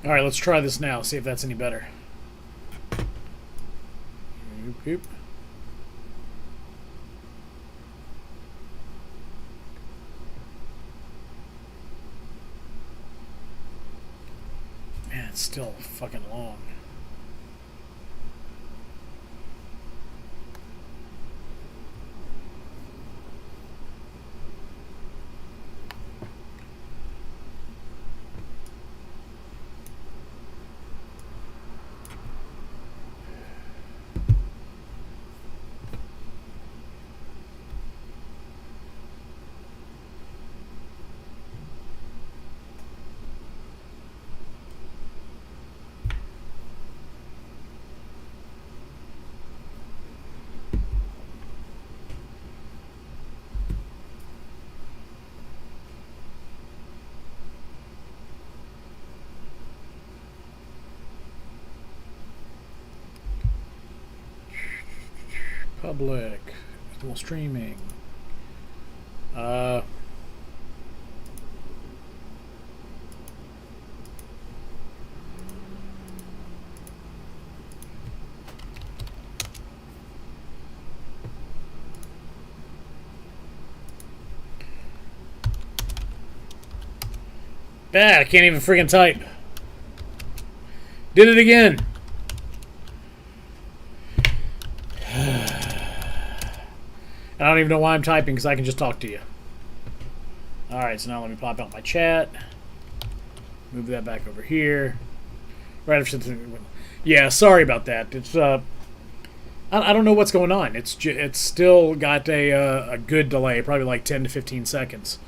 Alright, let's try this now, see if that's any better. Oop, oop. Man, it's still fucking long. Public. Still streaming. Bad, I can't even freaking type. Did it again. I don't even know why I'm typing because I can just talk to you. Alright, so now let me pop out my chat. Move that back over here. Right after yeah, sorry about that. It's I don't know what's going on. It's still got a good delay, probably like 10 to 15 seconds.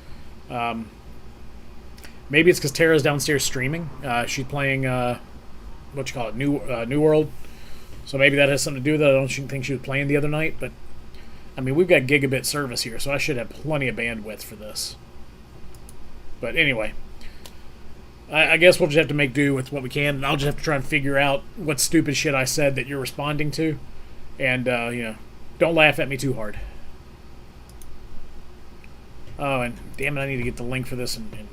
Maybe it's because Tara's downstairs streaming. She's playing what you call it, New World. So maybe that has something to do with it. I don't think she was playing the other night, but I mean, we've got gigabit service here, so I should have plenty of bandwidth for this. But anyway, I guess we'll just have to make do with what we can, and I'll just have to try and figure out what stupid shit I said that you're responding to. And, you know, don't laugh at me too hard. Oh, and damn it, I need to get the link for this and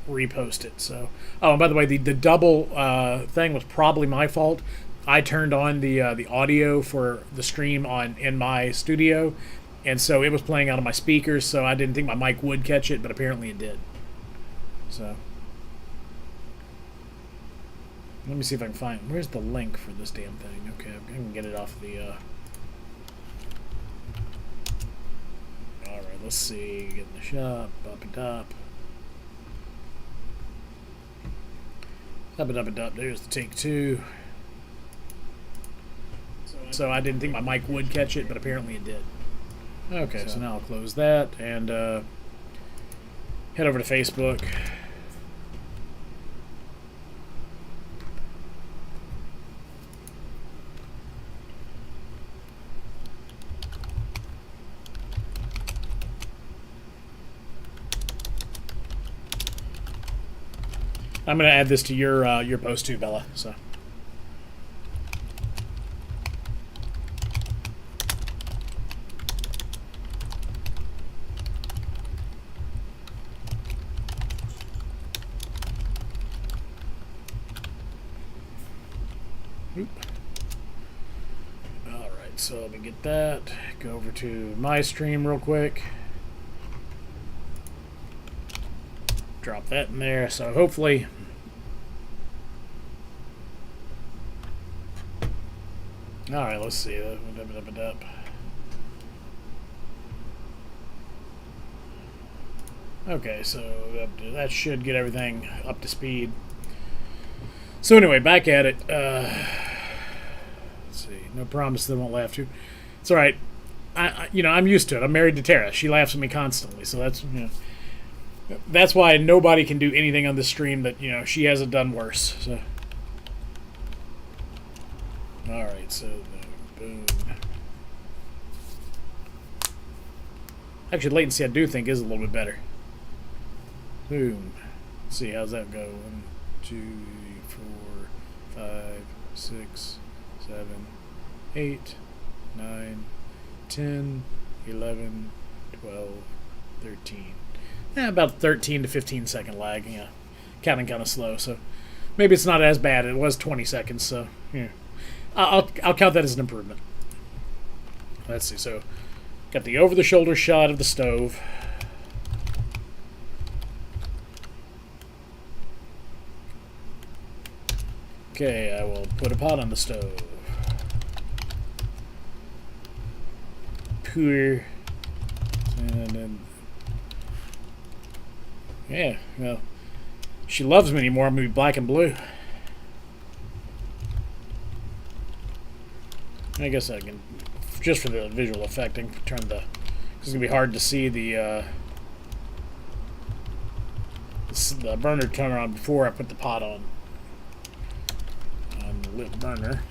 repost it. So, oh, and by the way, the double thing was probably my fault. I turned on the audio for the stream in my studio, and so it was playing out of my speakers, so I didn't think my mic would catch it, but apparently it did. So, let me see if I can find... Where's the link for this damn thing? Okay, I can get it off the... Alright, let's see. Get in the shop. Up and up. Up and up and up. There's the take two. So I didn't think my mic would catch it, but apparently it did. Okay, so now I'll close that and head over to Facebook. I'm going to add this to your post too, Bella. So. Alright, so let me get that. Go over to my stream real quick. Drop that in there. So hopefully... Alright, let's see. Okay, so that should get everything up to speed. So anyway, back at it. Let's see. No promise they won't laugh too. It's all right. I'm used to it. I'm married to Tara. She laughs at me constantly, so that's why nobody can do anything on this stream that she hasn't done worse. So. All right. So boom. Actually, latency I do think is a little bit better. Boom. Let's see, how's that go? 1, 2, 4, 5, 6, 7, 8, 9, 10, 11, 12, 13. About 13 to 15 second lag. Counting kind of slow. So Maybe it's not as bad. It was 20 seconds, so yeah. I'll count that as an improvement. Let's see. So, got the over-the-shoulder shot of the stove. Okay, I will put a pot on the stove. Pour. And then... Yeah, well... She loves me anymore, I'm going to be black and blue. I guess I can... Just for the visual effect, I can turn the... It's going to be hard to see the burner turner on before I put the pot on the lit burner.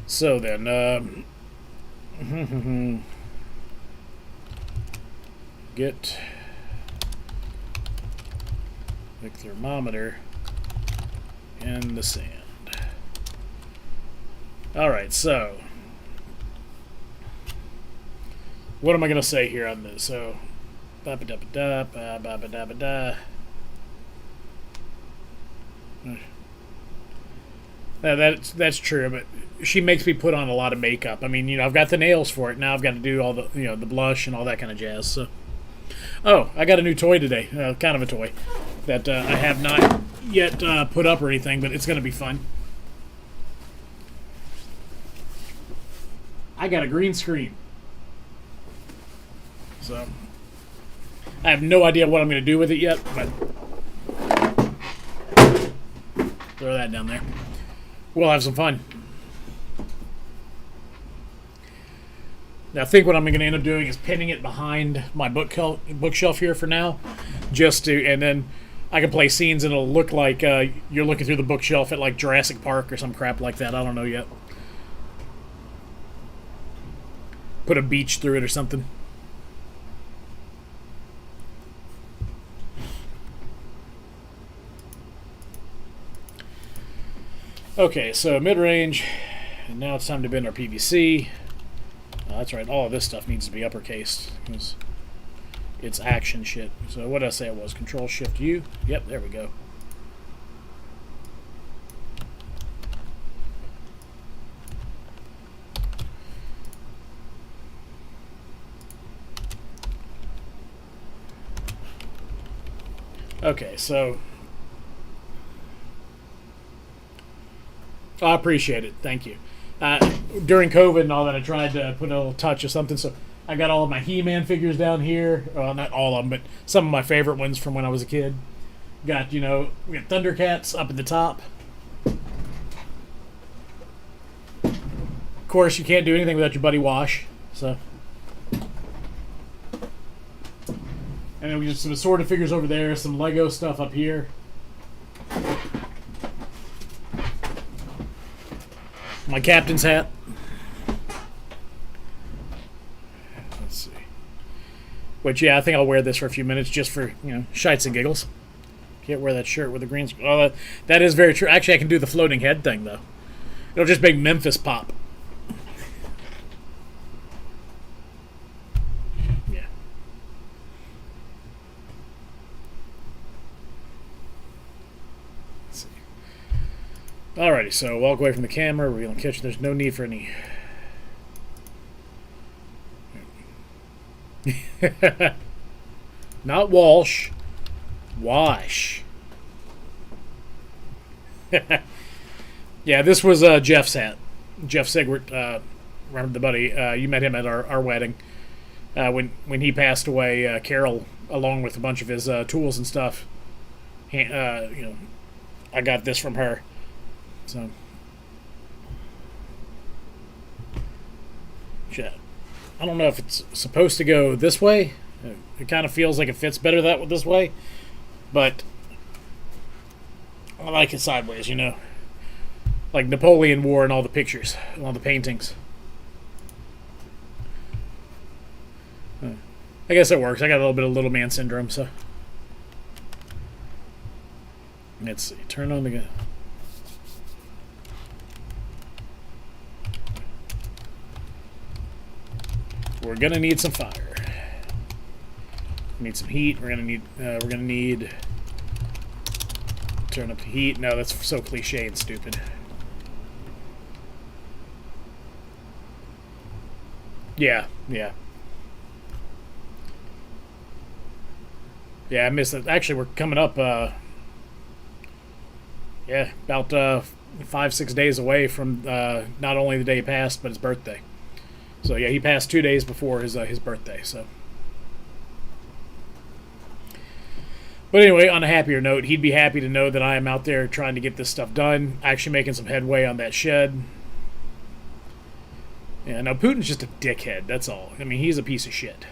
So then, get the thermometer in the sand. Alright, so what am I going to say here on this? So, ba-ba-da-ba-da, ba-ba-da-ba-da. That's true, but she makes me put on a lot of makeup. I mean, you know, I've got the nails for it. Now I've got to do all the, you know, the blush and all that kind of jazz. So, oh, I got a new toy today. Kind of a toy that I have not yet put up or anything, but it's going to be fun. I got a green screen. So, I have no idea what I'm going to do with it yet, but throw that down there. We'll have some fun. Now, I think what I'm going to end up doing is pinning it behind my bookshelf here for now, just to, and then I can play scenes and it'll look like you're looking through the bookshelf at like Jurassic Park or some crap like that. I don't know yet. Put a beach through it or something. Okay, so mid-range, and now it's time to bend our PVC. That's right, all of this stuff needs to be uppercased, because it's action shit. So what did I say it was? Control-Shift-U? Yep, there we go. Okay, so... I appreciate it. Thank you. During COVID and all that, I tried to put a little touch of something. So I got all of my He-Man figures down here. Well, not all of them, but some of my favorite ones from when I was a kid. Got, you know, we got Thundercats up at the top. Of course, you can't do anything without your buddy Wash. So. And then we just some assorted figures over there. Some Lego stuff up here. My captain's hat. Let's see. Which, yeah, I think I'll wear this for a few minutes just for, you know, shites and giggles. Can't wear that shirt with the green screen. Oh, that is very true. Actually, I can do the floating head thing, though. It'll just make Memphis pop. Yeah. Let's see. Alrighty, so walk away from the camera, reveal in the kitchen. There's no need for any... Not Walsh. Wash. Yeah, this was Jeff's hat. Jeff Sigwart, remember the buddy, you met him at our wedding. When he passed away, Carol, along with a bunch of his tools and stuff, you know, I got this from her. So, shit. I don't know if it's supposed to go this way. It kind of feels like it fits better this way, but I like it sideways, you know, like Napoleon wore in all the pictures, in all the paintings. I guess it works. I got a little bit of little man syndrome, so let's see. Turn on the gun. We're gonna need some fire. Need some heat. We're gonna need. Turn up the heat. No, that's so cliche and stupid. Yeah, yeah. Yeah, I missed it. Actually, we're coming up, yeah, about 5-6 days away from not only the day he passed, but his birthday. So, yeah, he passed 2 days before his birthday, so. But anyway, on a happier note, he'd be happy to know that I am out there trying to get this stuff done, actually making some headway on that shed. Yeah, now Putin's just a dickhead, that's all. I mean, he's a piece of shit.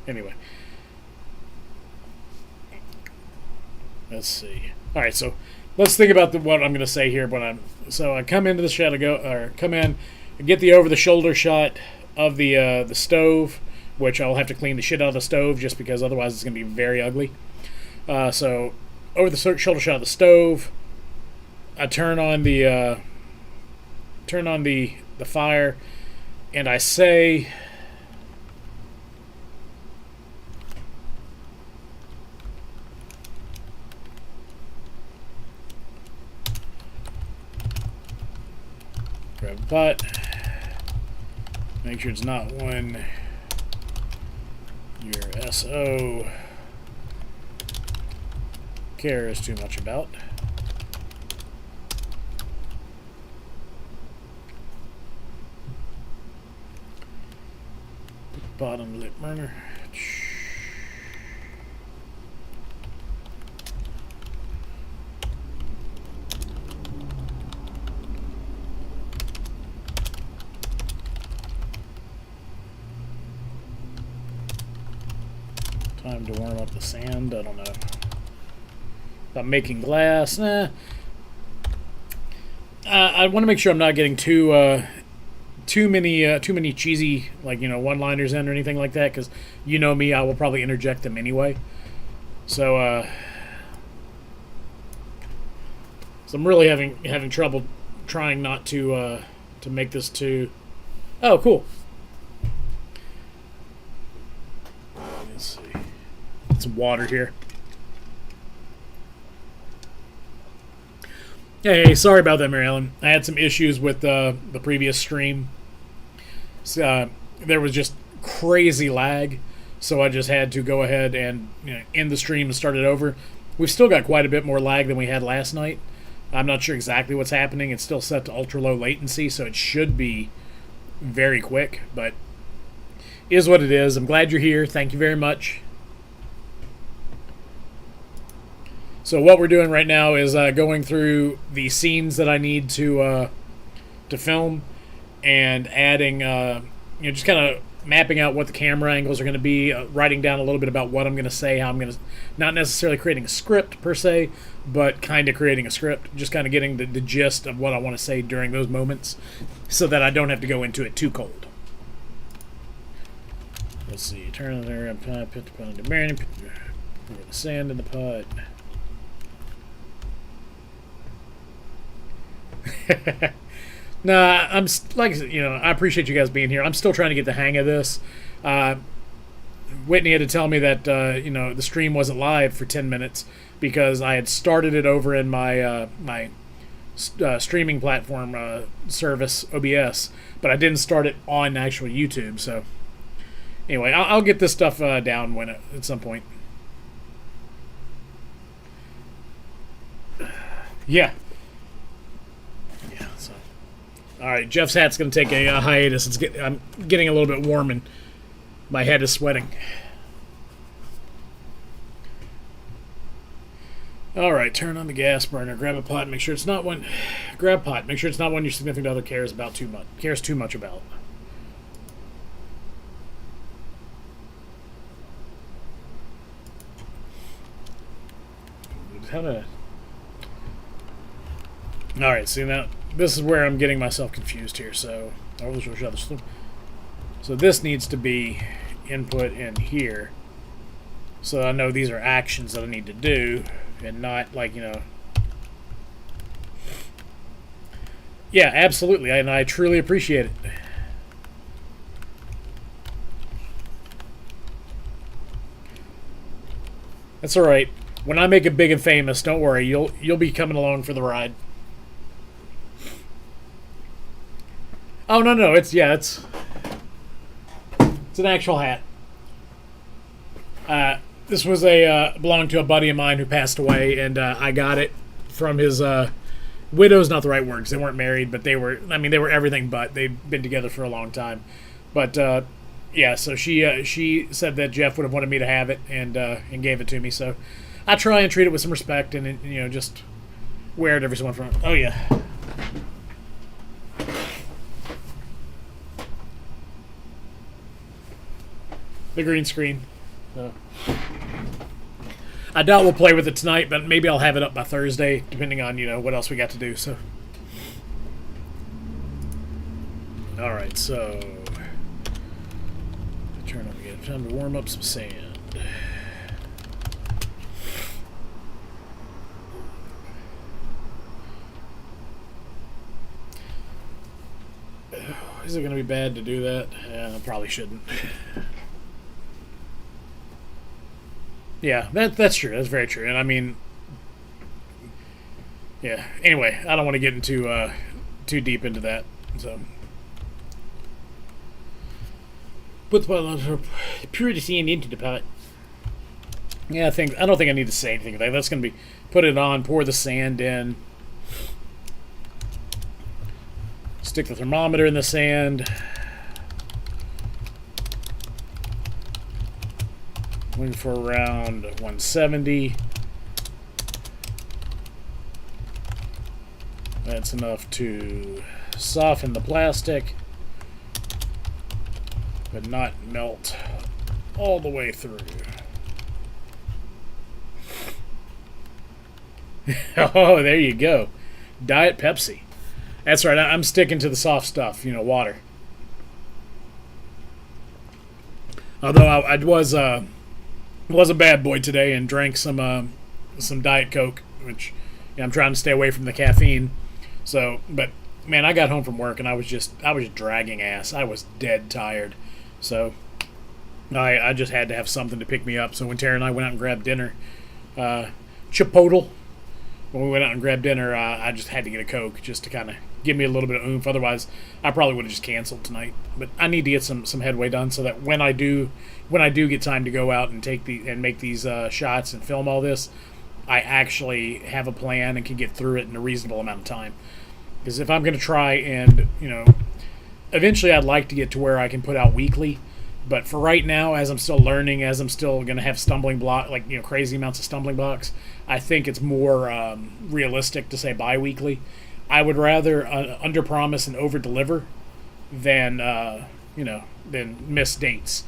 Anyway. Let's see. Alright, so let's think about what I'm going to say here. So I come into the shed, come in, get the over-the-shoulder shot of the stove, which I'll have to clean the shit out of the stove just because otherwise it's going to be very ugly. So over the shoulder shot of the stove, I turn on the fire, and I say, grab a pot, make sure it's not one your SO cares too much about. Bottom lip burner. Time to warm up the sand. I don't know. About making glass. Nah. I want to make sure I'm not getting too many cheesy, like, one-liners in or anything like that, because you know me, I will probably interject them anyway. So I'm really having trouble trying not to make this too. Oh, cool. Let's see. Some water here. Hey, sorry about that, Mary Ellen. I had some issues with the previous stream. There was just crazy lag, so I just had to go ahead and end the stream and start it over. We've still got quite a bit more lag than we had last night. I'm not sure exactly what's happening. It's still set to ultra low latency, so it should be very quick, but is what it is. I'm glad you're here. Thank you very much. So what we're doing right now is going through the scenes that I need to film, and adding, just kind of mapping out what the camera angles are going to be, writing down a little bit about what I'm going to say, how I'm going to, not necessarily creating a script per se, but kind of creating a script, just kind of getting the gist of what I want to say during those moments, so that I don't have to go into it too cold. Let's see, turn the around pot, put the pot into burning, pour the sand in the pot. Nah, I'm like, I appreciate you guys being here. I'm still trying to get the hang of this. Whitney had to tell me that the stream wasn't live for 10 minutes because I had started it over in my streaming platform service, OBS, but I didn't start it on actual YouTube. So anyway, I'll get this stuff down at some point. Yeah. All right, Jeff's hat's going to take a hiatus. I'm getting a little bit warm and my head is sweating. All right, turn on the gas burner. Grab a pot. Make sure it's not one. Grab pot. Make sure it's not one your significant other cares too much about. All right, see now. This is where I'm getting myself confused here. So this needs to be input in here, so I know these are actions that I need to do, and not like Yeah, absolutely, and I truly appreciate it. That's all right. When I make it big and famous, don't worry, you'll be coming along for the ride. Oh no no, it's an actual hat. This was a belonged to a buddy of mine who passed away, and I got it from his widow's not the right word because they weren't married, but they were. I mean, they were everything but. They'd been together for a long time, but yeah. So she said that Jeff would have wanted me to have it, and gave it to me. So I try and treat it with some respect, and just wear it every so often. Oh yeah. The green screen. So. I doubt we'll play with it tonight, but maybe I'll have it up by Thursday, depending on what else we got to do. So, all right. So, turn on again. Time to warm up some sand. Is it going to be bad to do that? I probably shouldn't. Yeah, that's true. That's very true. And I mean, yeah. Anyway, I don't want to get into too deep into that. So, put the purity sand into the pot. Yeah, I don't think I need to say anything. That's going to be put it on, pour the sand in, stick the thermometer in the sand. Looking for around 170. That's enough to soften the plastic, but not melt all the way through. Oh, there you go. Diet Pepsi. That's right, I'm sticking to the soft stuff, water. Although I was a bad boy today and drank some Diet Coke, which I'm trying to stay away from the caffeine. So, but man, I got home from work and I was dragging ass. I was dead tired. So I just had to have something to pick me up. So when Tara and I went out and grabbed dinner, Chipotle, when we went out and grabbed dinner, I just had to get a Coke just to kind of give me a little bit of oomph. Otherwise, I probably would have just canceled tonight. But I need to get some headway done so that when I do get time to go out and make these shots and film all this, I actually have a plan and can get through it in a reasonable amount of time. Because if I'm going to try and eventually I'd like to get to where I can put out weekly. But for right now, as I'm still learning, as I'm still going to have stumbling block, crazy amounts of stumbling blocks, I think it's more realistic to say bi-weekly. I would rather under-promise and over-deliver than miss dates.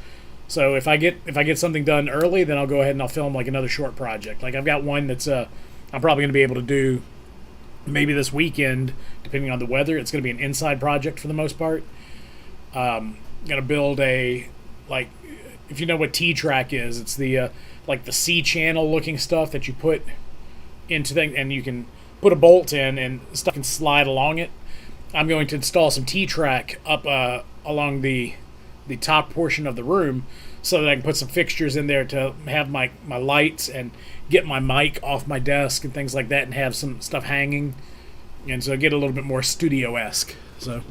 So if I get something done early, then I'll go ahead and I'll film another short project. I've got one that's I'm probably going to be able to do maybe this weekend, depending on the weather. It's going to be an inside project for the most part. Going to build if you know what T-Track is, it's the the C channel looking stuff that you put into things, and you can put a bolt in and stuff can slide along it. I'm going to install some T-Track up along the top portion of the room so that I can put some fixtures in there to have my lights and get my mic off my desk and things like that, and have some stuff hanging, and so get a little bit more studio-esque. So,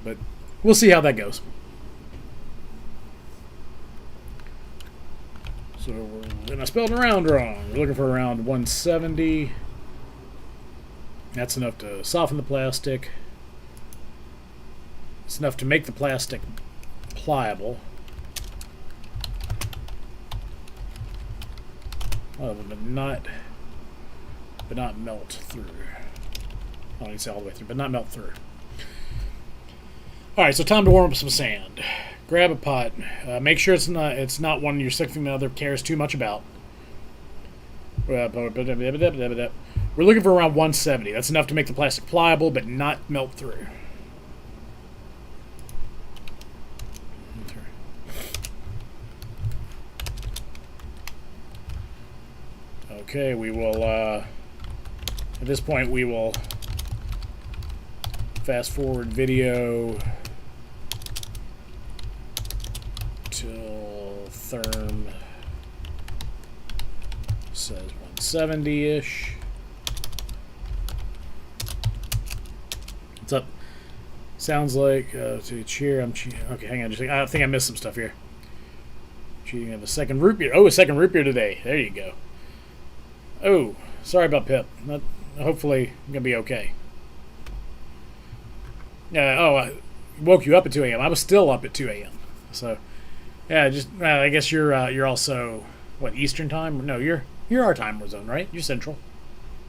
but we'll see how that goes. So, and I spelled around wrong. We're looking for around 170. That's enough to soften the plastic. It's enough to make the plastic pliable. But not melt through. I don't need to say all the way through, but not melt through. All right, so time to warm up some sand. Grab a pot. Make sure it's not one your significant other cares too much about. We're looking for around 170. That's enough to make the plastic pliable, but not melt through. Okay, we will, at this point, we will Fast forward video till therm says 170-ish. What's up? Sounds like to cheer. I'm cheating. Okay, hang on. I think I missed some stuff here. Cheating of a second root beer. Oh, a second root beer today. There you go. Oh, sorry about Pip. Hopefully, gonna be okay. I woke you up at 2 a.m. I was still up at 2 a.m. So, yeah, I guess you're also what, Eastern time? No, you're our time zone, right? You're Central.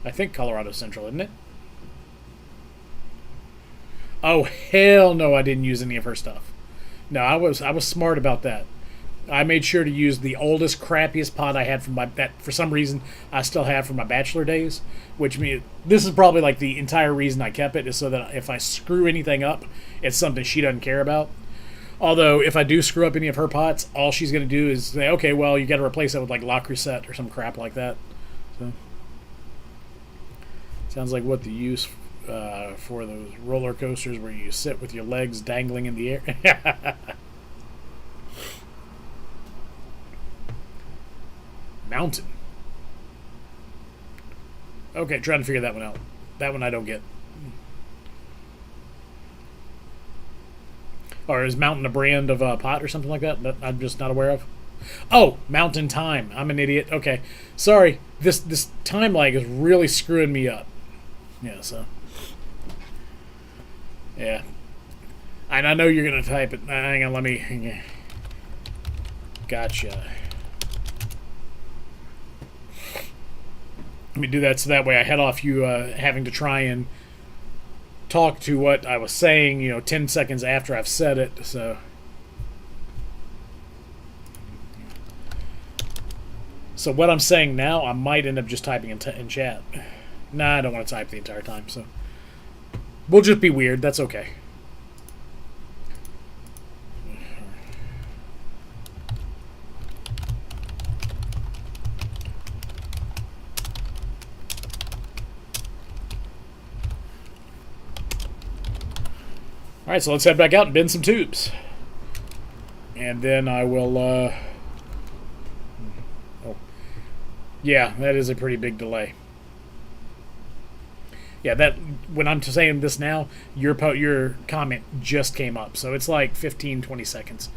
I think Colorado's Central, isn't it? Oh hell no! I didn't use any of her stuff. No, I was smart about that. I made sure to use the oldest, crappiest pot I had from that for some reason I still have from my bachelor days. Which means this is probably like the entire reason I kept it, is so that if I screw anything up, it's something she doesn't care about. Although if I do screw up any of her pots, all she's going to do is say, "Okay, well, you got to replace that with like La Crusette or some crap like that." So sounds like what the use for those roller coasters where you sit with your legs dangling in the air. Mountain. Okay, trying to figure that one out. That one I don't get. Or is Mountain a brand of pot or something like that I'm just not aware of? Oh, Mountain Time. I'm an idiot. Okay. Sorry. This time lag is really screwing me up. Yeah, so. Yeah. And I know you're going to type it. Hang on, let me. Gotcha. Let me do that so that way I head off you having to try and talk to what I was saying, 10 seconds after I've said it, so. So what I'm saying now, I might end up just typing in chat. Nah, I don't want to type the entire time, so. We'll just be weird, that's okay. Alright, so let's head back out and bend some tubes. And then I will, oh. Yeah, that is a pretty big delay. Yeah, that, when I'm saying this now, your comment just came up. So it's like 15, 20 seconds.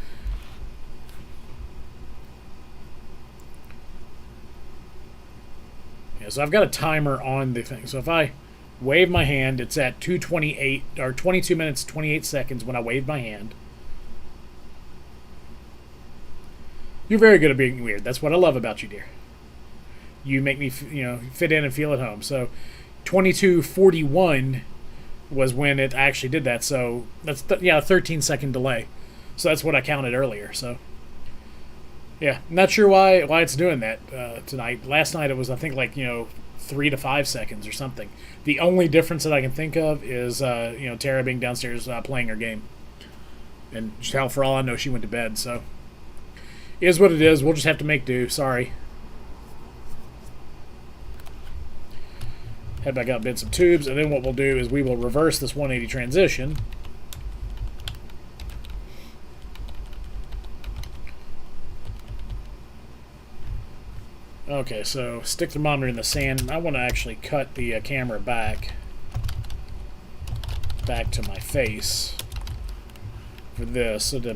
Yeah, so I've got a timer on the thing. So if I wave my hand, it's at 2:28 or 22 minutes 28 seconds when I wave my hand. You're very good at being weird. That's what I love about you, dear. You make me, fit in and feel at home. So 22:41 was when it actually did that. So that's a 13-second delay. So that's what I counted earlier. So yeah, not sure why it's doing that tonight. Last night it was, I think, like 3 to 5 seconds or something. The only difference that I can think of is Tara being downstairs playing her game, and hell, for all I know, she went to bed. So it is what it is. We'll just have to make do. Sorry. Head back out, bend some tubes, and then what we'll do is we will reverse this 180 transition. Okay, so stick thermometer in the sand. I want to actually cut the camera back to my face for this. So for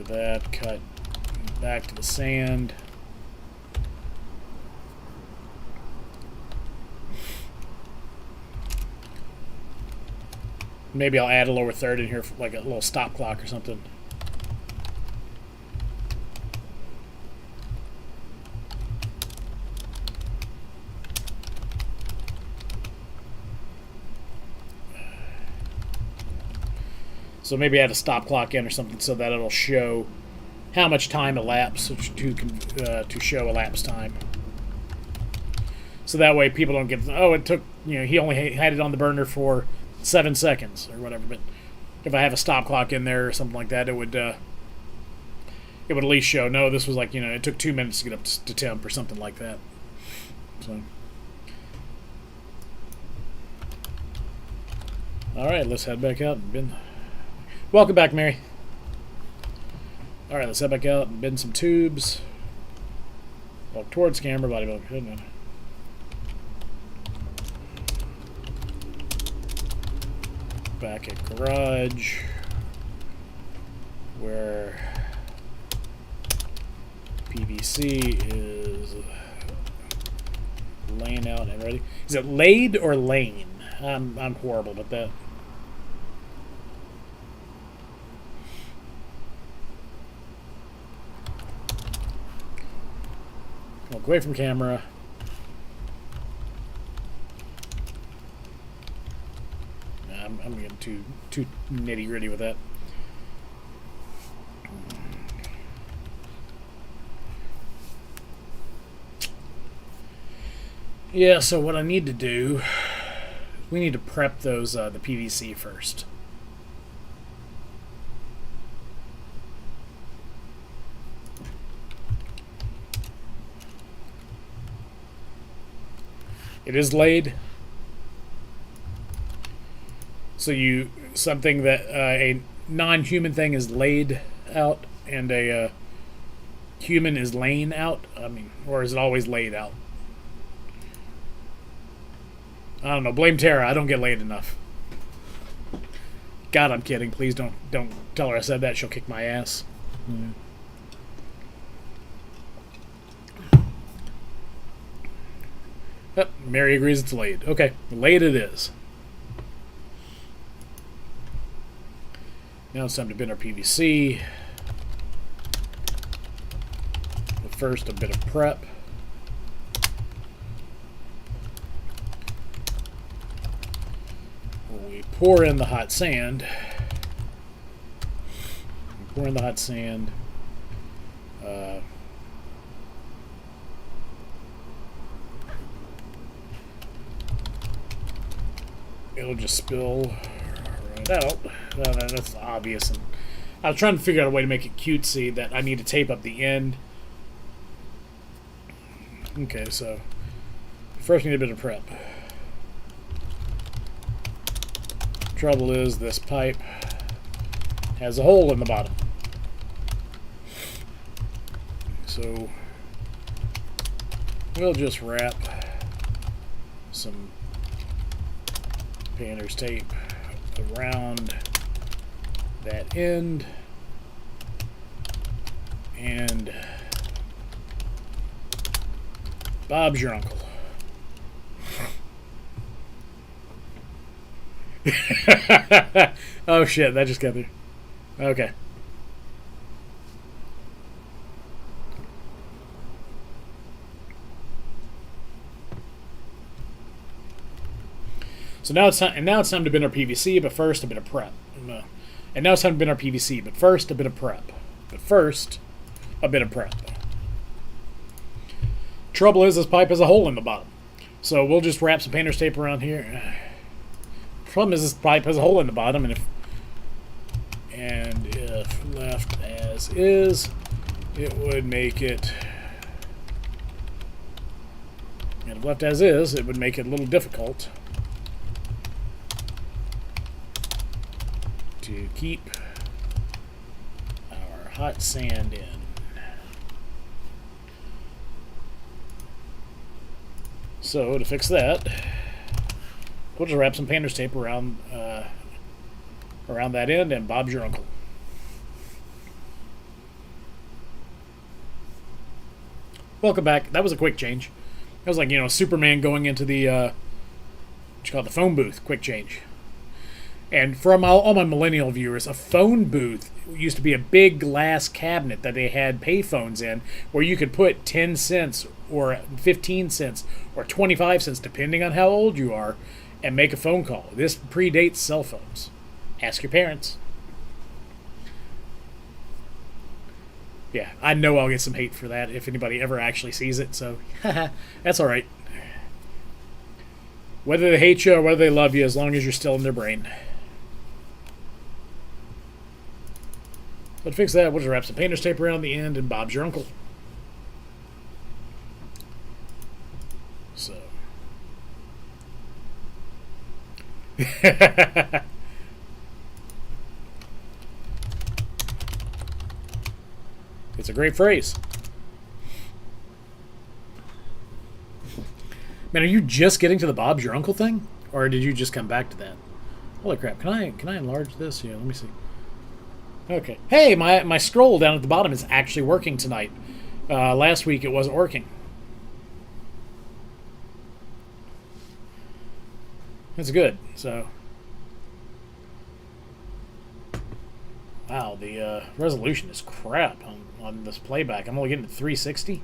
that, cut back to the sand. Maybe I'll add a lower third in here for like a little stop clock or something. So maybe add a stop clock in or something so that it'll show how much time elapsed to show elapsed time. So that way people don't get, oh, it took, he only had it on the burner for 7 seconds or whatever. But if I have a stop clock in there or something like that, it would at least show, no, this was like, it took 2 minutes to get up to temp or something like that. So Alright, let's head back out and bin. Welcome back, Mary. Alright, let's head back out and bin some tubes. Walk towards camera, bodybuilder. Back at garage, where PVC is laying out and ready. Is it laid or lane? I'm horrible with that. Walk away from camera. I'm getting too nitty gritty with that. Yeah, so what I need to do, we need to prep those the PVC first. It is laid. So something that a non-human thing is laid out and a human is laying out? I mean, or is it always laid out? I don't know. Blame Tara. I don't get laid enough. God, I'm kidding. Please don't tell her I said that. She'll kick my ass. Oh, Mary agrees it's laid. Okay, laid it is. Now it's time to bin our PVC. But first, a bit of prep. We pour in the hot sand. It'll just spill right out. That's obvious. And I was trying to figure out a way to make it cutesy that I need to tape up the end. Okay, so first we need a bit of prep. Trouble is this pipe has a hole in the bottom. So we'll just wrap some painter's tape around that end and Bob's your uncle. Oh shit, that just got there. Okay. So now it's time to bin our PVC, but first a bit of prep. And now it's time to bin our PVC, but first a bit of prep. Trouble is this pipe has a hole in the bottom. So we'll just wrap some painter's tape around here. Problem is this pipe has a hole in the bottom, and if left as is, it would make it. And if left as is, it would make it a little difficult to keep our hot sand in. So to fix that, we'll just wrap some painter's tape around that end, and Bob's your uncle. Welcome back. That was a quick change. That was like, Superman going into the the phone booth. Quick change. And for all my millennial viewers, a phone booth used to be a big glass cabinet that they had payphones in, where you could put 10 cents or 15 cents or 25 cents, depending on how old you are, and make a phone call. This predates cell phones. Ask your parents. Yeah, I know I'll get some hate for that if anybody ever actually sees it, so that's alright. Whether they hate you or whether they love you, as long as you're still in their brain. But to fix that, we'll just wrap some painter's tape around the end, and Bob's your uncle. So. great phrase. Man, are you just getting to the Bob's Your Uncle thing? Or did you just come back to that? Holy crap, can I enlarge this? Yeah, let me see. Okay. Hey, my scroll down at the bottom is actually working tonight. Last week it wasn't working. That's good, so... Wow, the resolution is crap on this playback. I'm only getting it 360.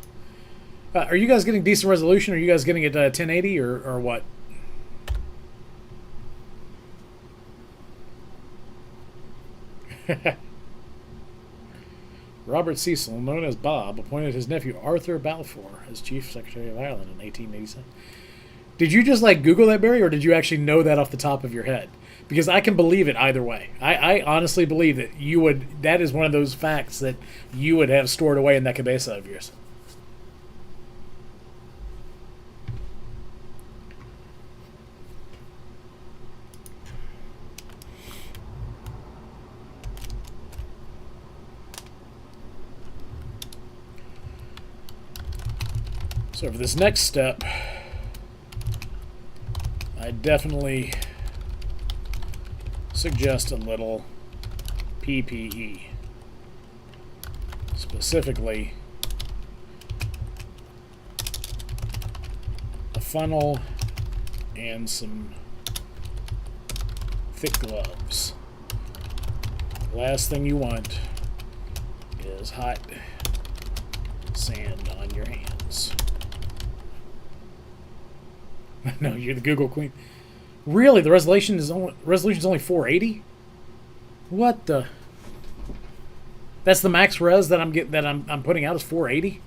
Are you guys getting decent resolution? Are you guys getting it 1080 or what? Robert Cecil, known as Bob, appointed his nephew Arthur Balfour as Chief Secretary of Ireland in 1887. Did you just like Google that, Barry, or did you actually know that off the top of your head? Because I can believe it either way. I honestly believe that you would. That is one of those facts that you would have stored away in that cabeza of yours. So for this next step, I definitely suggest a little PPE. Specifically, a funnel and some thick gloves. Last thing you want is hot sand on your hands. No, you're the Google queen. Really, the resolution is only 480. What the? That's the max res that I'm putting out is 480.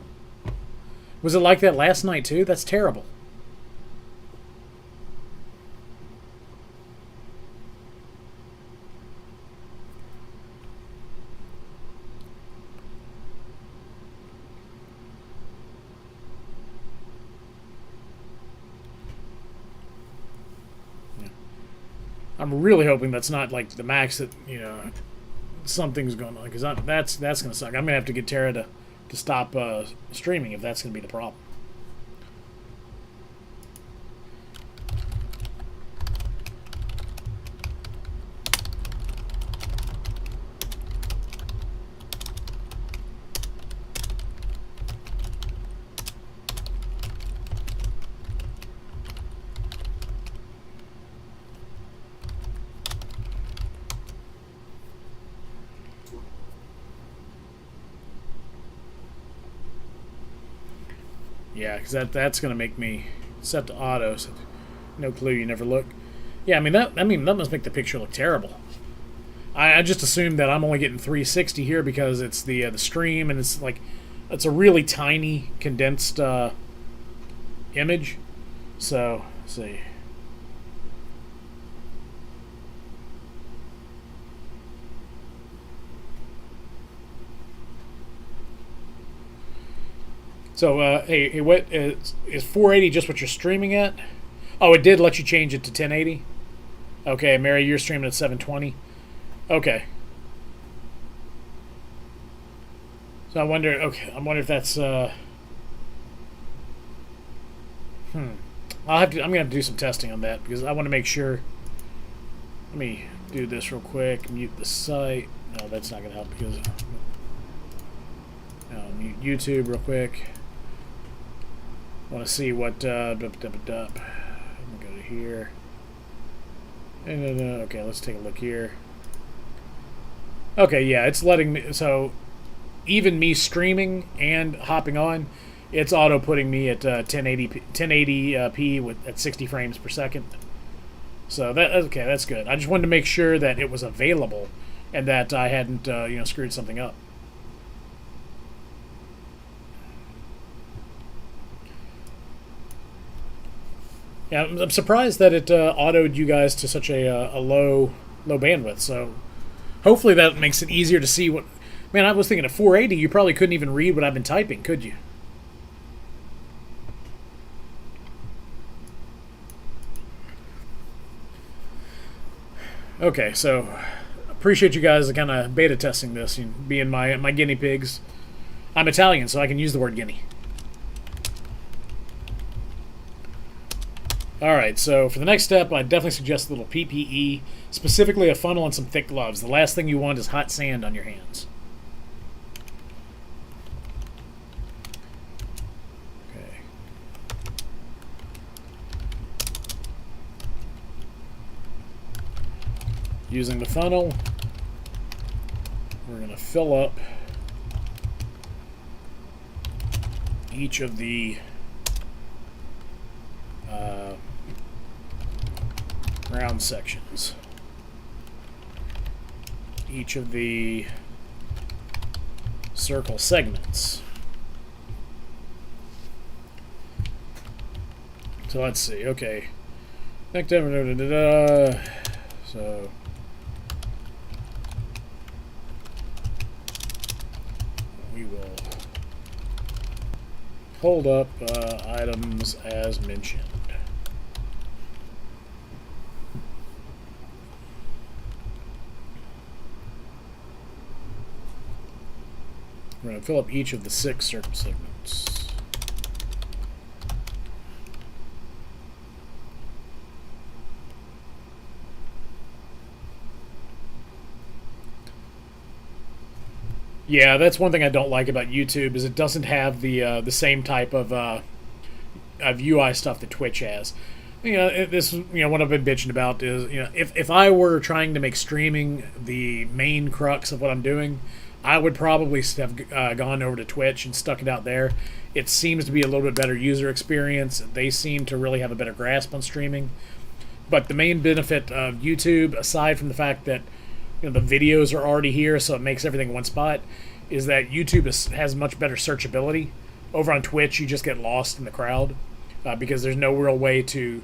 Was it like that last night too? That's terrible. I'm really hoping that's not like the max that, you know, something's going on, because that's going to suck. I'm going to have to get Tara to stop streaming if that's going to be the problem. Yeah, because that's going to make me set to auto. So no clue, you never look. Yeah, I mean that must make the picture look terrible. I just assumed that I'm only getting 360 here because it's the stream, and it's a really tiny condensed image. So let's see. So, hey, what is 480 just what you're streaming at? Oh, it did let you change it to 1080? Okay, Mary, you're streaming at 720? Okay. So I wonder if that's, I'm gonna have to do some testing on that, because I want to make sure. Let me do this real quick, mute the site. No, that's not gonna help, because, mute YouTube real quick. I want to see what, I'm going to go to here. Okay, let's take a look here. Okay, yeah, it's letting me, so even me streaming and hopping on, it's auto putting me at 1080p with at 60 frames per second. So that's good. I just wanted to make sure that it was available and that I hadn't screwed something up. Yeah, I'm surprised that it autoed you guys to such a low bandwidth. So hopefully that makes it easier to see what. Man, I was thinking at 480, you probably couldn't even read what I've been typing, could you? Okay, so appreciate you guys kind of beta testing this, being my guinea pigs. I'm Italian, so I can use the word guinea. Alright, so for the next step, I definitely suggest a little PPE, specifically a funnel and some thick gloves. The last thing you want is hot sand on your hands. Okay. Using the funnel, we're going to fill up each of the round sections. Each of the circle segments. So let's see. Okay. So we will hold up items as mentioned. We're going to fill up each of the 6 circle segments. Yeah, that's one thing I don't like about YouTube is it doesn't have the same type of UI stuff that Twitch has. What I've been bitching about is if I were trying to make streaming the main crux of what I'm doing, I would probably have gone over to Twitch and stuck it out there. It seems to be a little bit better user experience. They seem to really have a better grasp on streaming. But the main benefit of YouTube, aside from the fact that the videos are already here, so it makes everything one spot, is that YouTube has much better searchability. Over on Twitch, you just get lost in the crowd because there's no real way to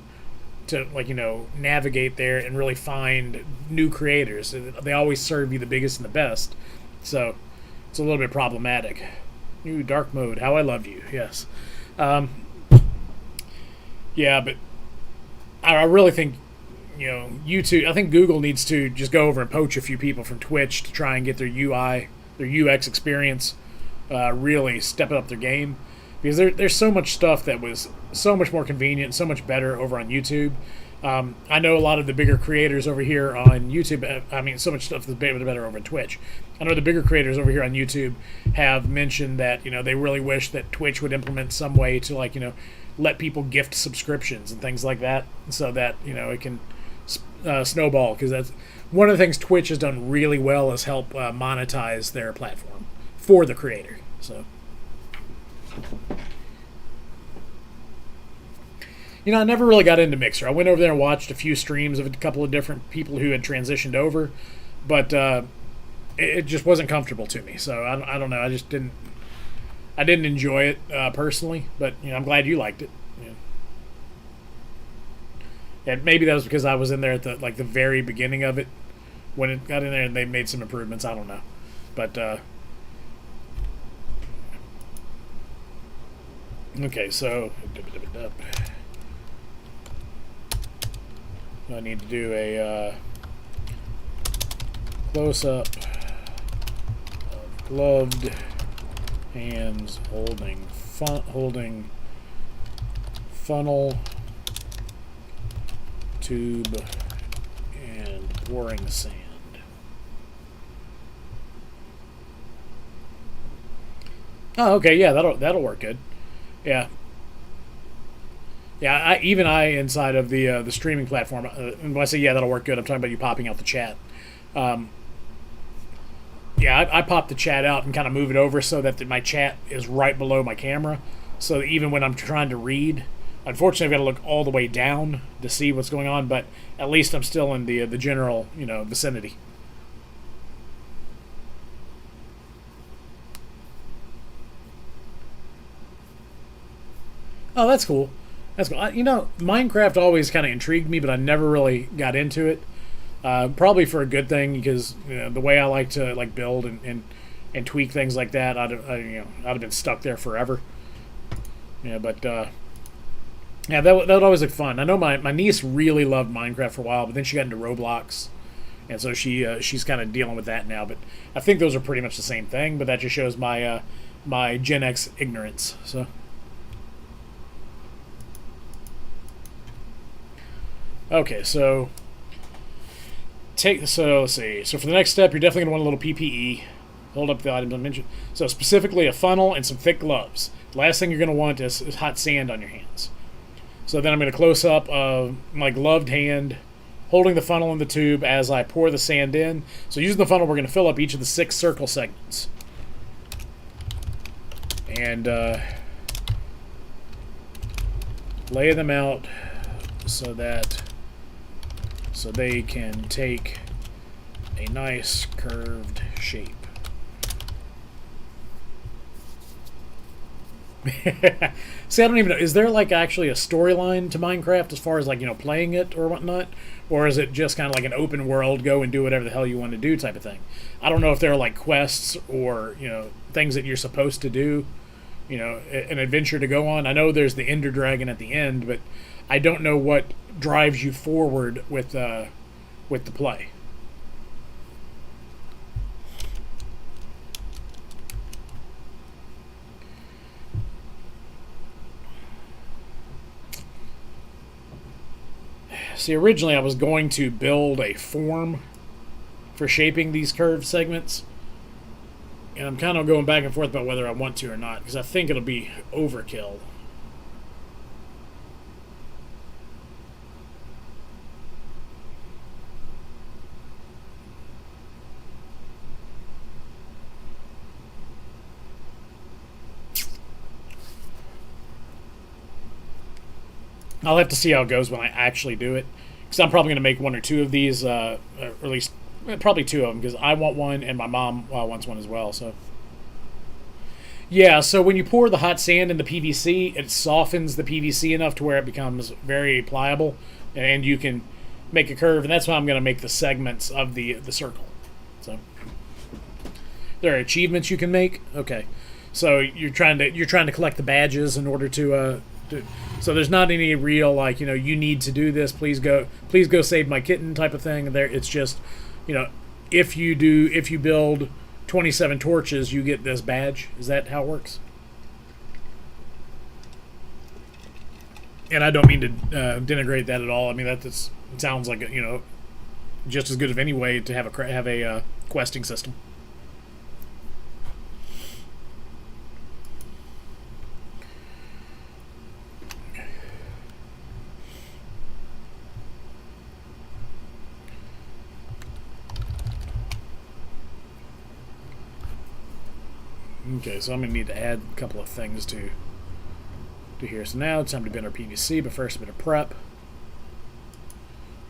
navigate there and really find new creators. They always serve you the biggest and the best. So it's a little bit problematic. New dark mode. How I love you. Yes. Yeah, but I really think YouTube. I think Google needs to just go over and poach a few people from Twitch to try and get their UI, their UX experience, really stepping up their game. Because there's so much stuff that was so much more convenient, so much better over on YouTube. I know a lot of the bigger creators over here on YouTube. I mean, so much stuff that's better over on Twitch. I know the bigger creators over here on YouTube have mentioned that they really wish that Twitch would implement some way to let people gift subscriptions and things like that, so that it can snowball. Because that's one of the things Twitch has done really well is help monetize their platform for the creator. So. I never really got into Mixer. I went over there and watched a few streams of a couple of different people who had transitioned over, but it just wasn't comfortable to me. So I don't know. I just didn't. I didn't enjoy it personally, but I'm glad you liked it. And maybe that was because I was in there at the very beginning of it when it got in there and they made some improvements. I don't know, but. Okay, so I need to do a close-up of gloved hands holding funnel, tube, and pouring sand. Oh, okay, yeah, that'll work good. Yeah. Yeah, even inside of the streaming platform, when I say yeah, that'll work good, I'm talking about you popping out the chat. Yeah, I pop the chat out and kind of move it over so that my chat is right below my camera. So that even when I'm trying to read, unfortunately, I've got to look all the way down to see what's going on, but at least I'm still in the general vicinity. Oh, that's cool. That's cool. Minecraft always kind of intrigued me, but I never really got into it. Probably for a good thing, because the way I like to build and tweak things like that, I'd have been stuck there forever. Yeah, but yeah, that would always look fun. I know my niece really loved Minecraft for a while, but then she got into Roblox, and so she's kind of dealing with that now. But I think those are pretty much the same thing. But that just shows my my Gen X ignorance. So, okay, so let's see. So for the next step, you're definitely gonna want a little PPE. Hold up the items I mentioned. So specifically a funnel and some thick gloves. The last thing you're gonna want is hot sand on your hands. So then I'm gonna close up my gloved hand, holding the funnel in the tube as I pour the sand in. So using the funnel, we're gonna fill up each of the 6 circle segments. And lay them out so they can take a nice curved shape. See, I don't even know. Is there like actually a storyline to Minecraft as far as like, you know, playing it or whatnot? Or is it just kind of like an open world, go and do whatever the hell you want to do type of thing? I don't know if there are like quests or, you know, things that you're supposed to do, you know, an adventure to go on. I know there's the Ender Dragon at the end, but I don't know what drives you forward with the play. See, originally I was going to build a form for shaping these curved segments, and I'm kind of going back and forth about whether I want to or not, because I think it'll be overkill. I'll have to see how it goes when I actually do it, because I'm probably going to make 1 or 2 of these, or at least probably 2 of them, because I want one and my mom wants one as well. So yeah, so when you pour the hot sand in the PVC, it softens the PVC enough to where it becomes very pliable, and you can make a curve, and that's why I'm going to make the segments of the circle. So there are achievements you can make. Okay, so you're trying to collect the badges in order to so there's not any real, like, you know, you need to do this, please go save my kitten type of thing. There, it's just, you know, if you build 27 torches, you get this badge. Is that how it works? And I don't mean to denigrate that at all. I mean, it sounds like, you know, just as good of any way to have a questing system. Okay, so I'm going to need to add a couple of things to here. So now it's time to bend our PVC, but first a bit of prep.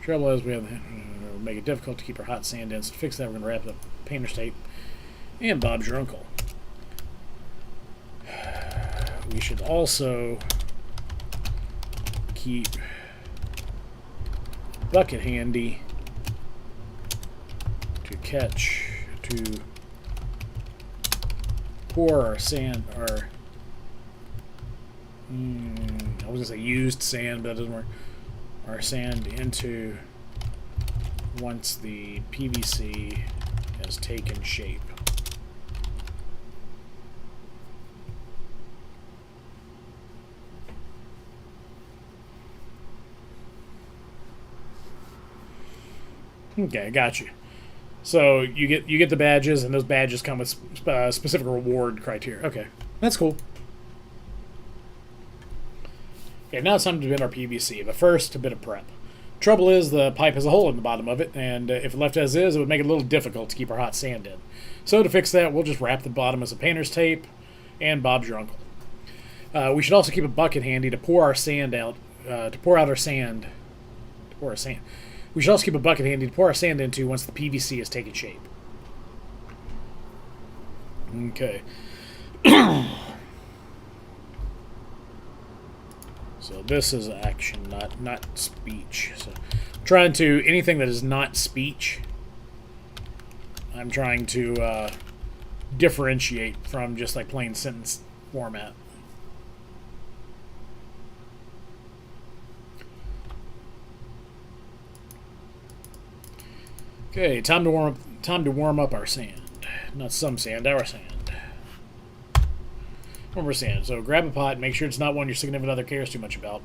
Trouble is we have make it difficult to keep our hot sand in, so to fix that we're going to wrap it up with painter's tape and Bob's your uncle. We should also keep a bucket handy to pour our sand, I was going to say used sand, but that doesn't work. Our sand into once the PVC has taken shape. Okay, I got you. So you get the badges, and those badges come with specific reward criteria. Okay, that's cool. Okay, now it's time to bend our PVC, but first a bit of prep. Trouble is the pipe has a hole in the bottom of it, and if left as is, it would make it a little difficult to keep our hot sand in. So to fix that, we'll just wrap the bottom with some painter's tape and Bob's your uncle. We should also keep a bucket handy to pour our sand out, We should also keep a bucket handy to pour our sand into once the PVC has taken shape. Okay. So this is action, not speech. So I'm trying to, anything that is not speech, I'm trying to differentiate from just like plain sentence format. Okay, time to warm up our sand. Not some sand, our sand. What we're saying. So grab a pot. Make sure it's not one your significant other cares too much about.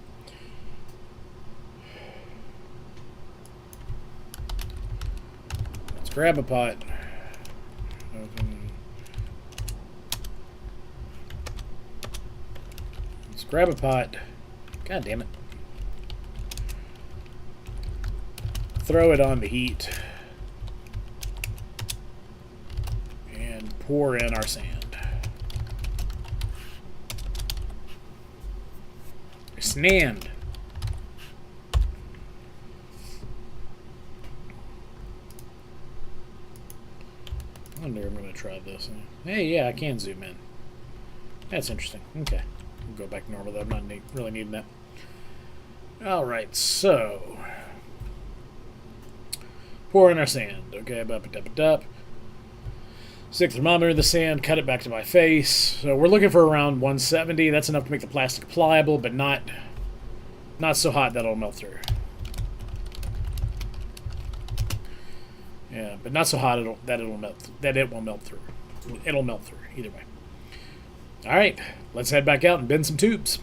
Let's grab a pot. Let's grab a pot. God damn it. Throw it on the heat. And pour in our sand. Sand. I wonder if I'm going to try this. Hey, yeah, I can zoom in. That's interesting. Okay. We'll go back to normal, though. I'm not really needing that. Alright, so... pour in our sand. Okay, up. Stick the thermometer in the sand, cut it back to my face. So we're looking for around 170. That's enough to make the plastic pliable, but not so hot that it'll melt through. Yeah, but not so hot that it will melt through. It'll melt through either way. All right, let's head back out and bend some tubes.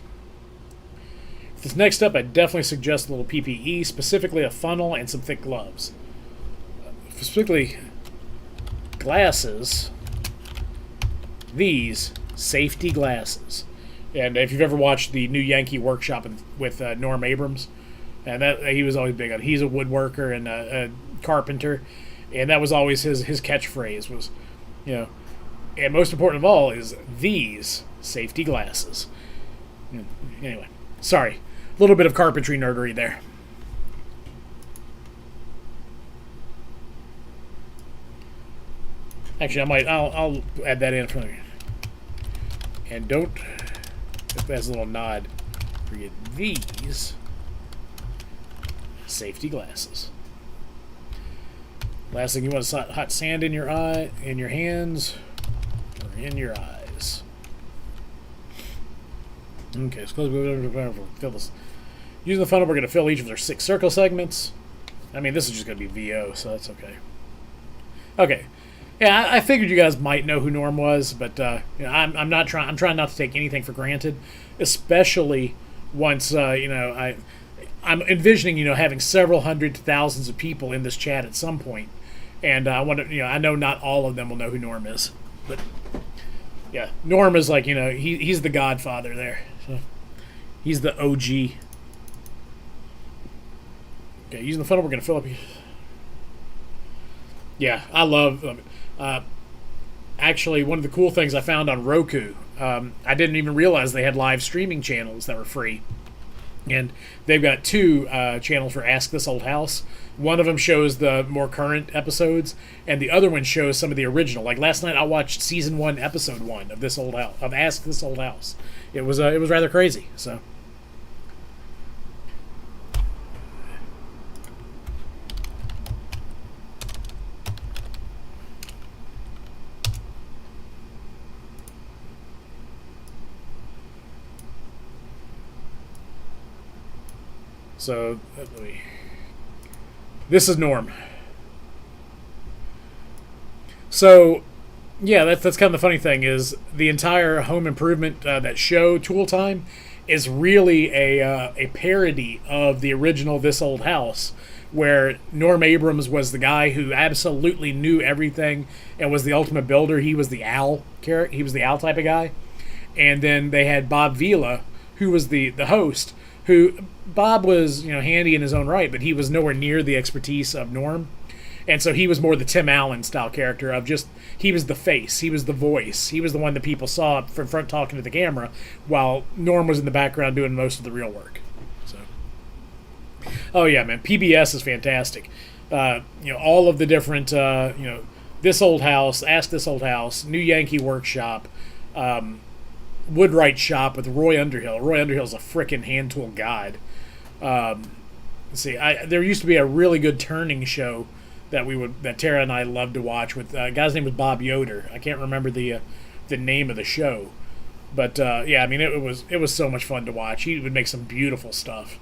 For this next step, I definitely suggest a little PPE, specifically a funnel and some thick gloves. Specifically, glasses. These safety glasses. And if you've ever watched the New Yankee Workshop with Norm Abrams, and that he was always big on. He's a woodworker and a carpenter, and that was always his catchphrase was, and most important of all is these safety glasses. Anyway, sorry, a little bit of carpentry nerdery there. Actually, I'll add that in for you. And don't, as a little nod, forget these safety glasses. Last thing you want is hot sand in your hands, or in your eyes. Okay, so fill this. Using the funnel, we're going to fill each of their 6 circle segments. I mean, this is just going to be VO, so that's okay. Okay. Yeah, I figured you guys might know who Norm was, but I'm trying not to take anything for granted, especially once I'm envisioning having several hundred to thousands of people in this chat at some point, and I know not all of them will know who Norm is, but yeah, Norm is like he's the Godfather there, so he's the OG. Okay, using the funnel, we're gonna fill up. Yeah, I love. Actually, one of the cool things I found on Roku, I didn't even realize they had live streaming channels that were free. And they've got 2 channels for Ask This Old House. One of them shows the more current episodes, and the other one shows some of the original. Like last night, I watched season 1, episode 1 of This Old House, of Ask This Old House. It was rather crazy. So. So, this is Norm. So, yeah, that's kind of the funny thing is the entire Home Improvement that show Tool Time is really a parody of the original This Old House, where Norm Abrams was the guy who absolutely knew everything and was the ultimate builder. He was the owl character. He was the owl type of guy, and then they had Bob Vila, who was the host. Who Bob was, handy in his own right, but he was nowhere near the expertise of Norm. And so he was more the Tim Allen style character of just, he was the face, he was the voice, he was the one that people saw from front talking to the camera, while Norm was in the background doing most of the real work. So, oh yeah, man, PBS is fantastic. All of the different, This Old House, Ask This Old House, New Yankee Workshop, Woodwright Shop with Roy Underhill. Roy Underhill's a frickin' hand tool god. Let's see, there used to be a really good turning show that Tara and I loved to watch with a guy's name was Bob Yoder. I can't remember the name of the show, but yeah, I mean it was so much fun to watch. He would make some beautiful stuff.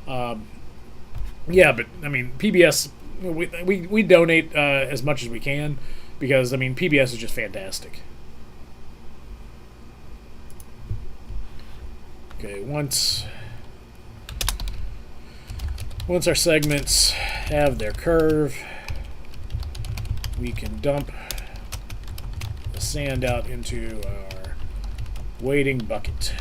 Yeah, but I mean PBS, we donate as much as we can because I mean PBS is just fantastic. Okay, once our segments have their curve, we can dump the sand out into our weighting bucket.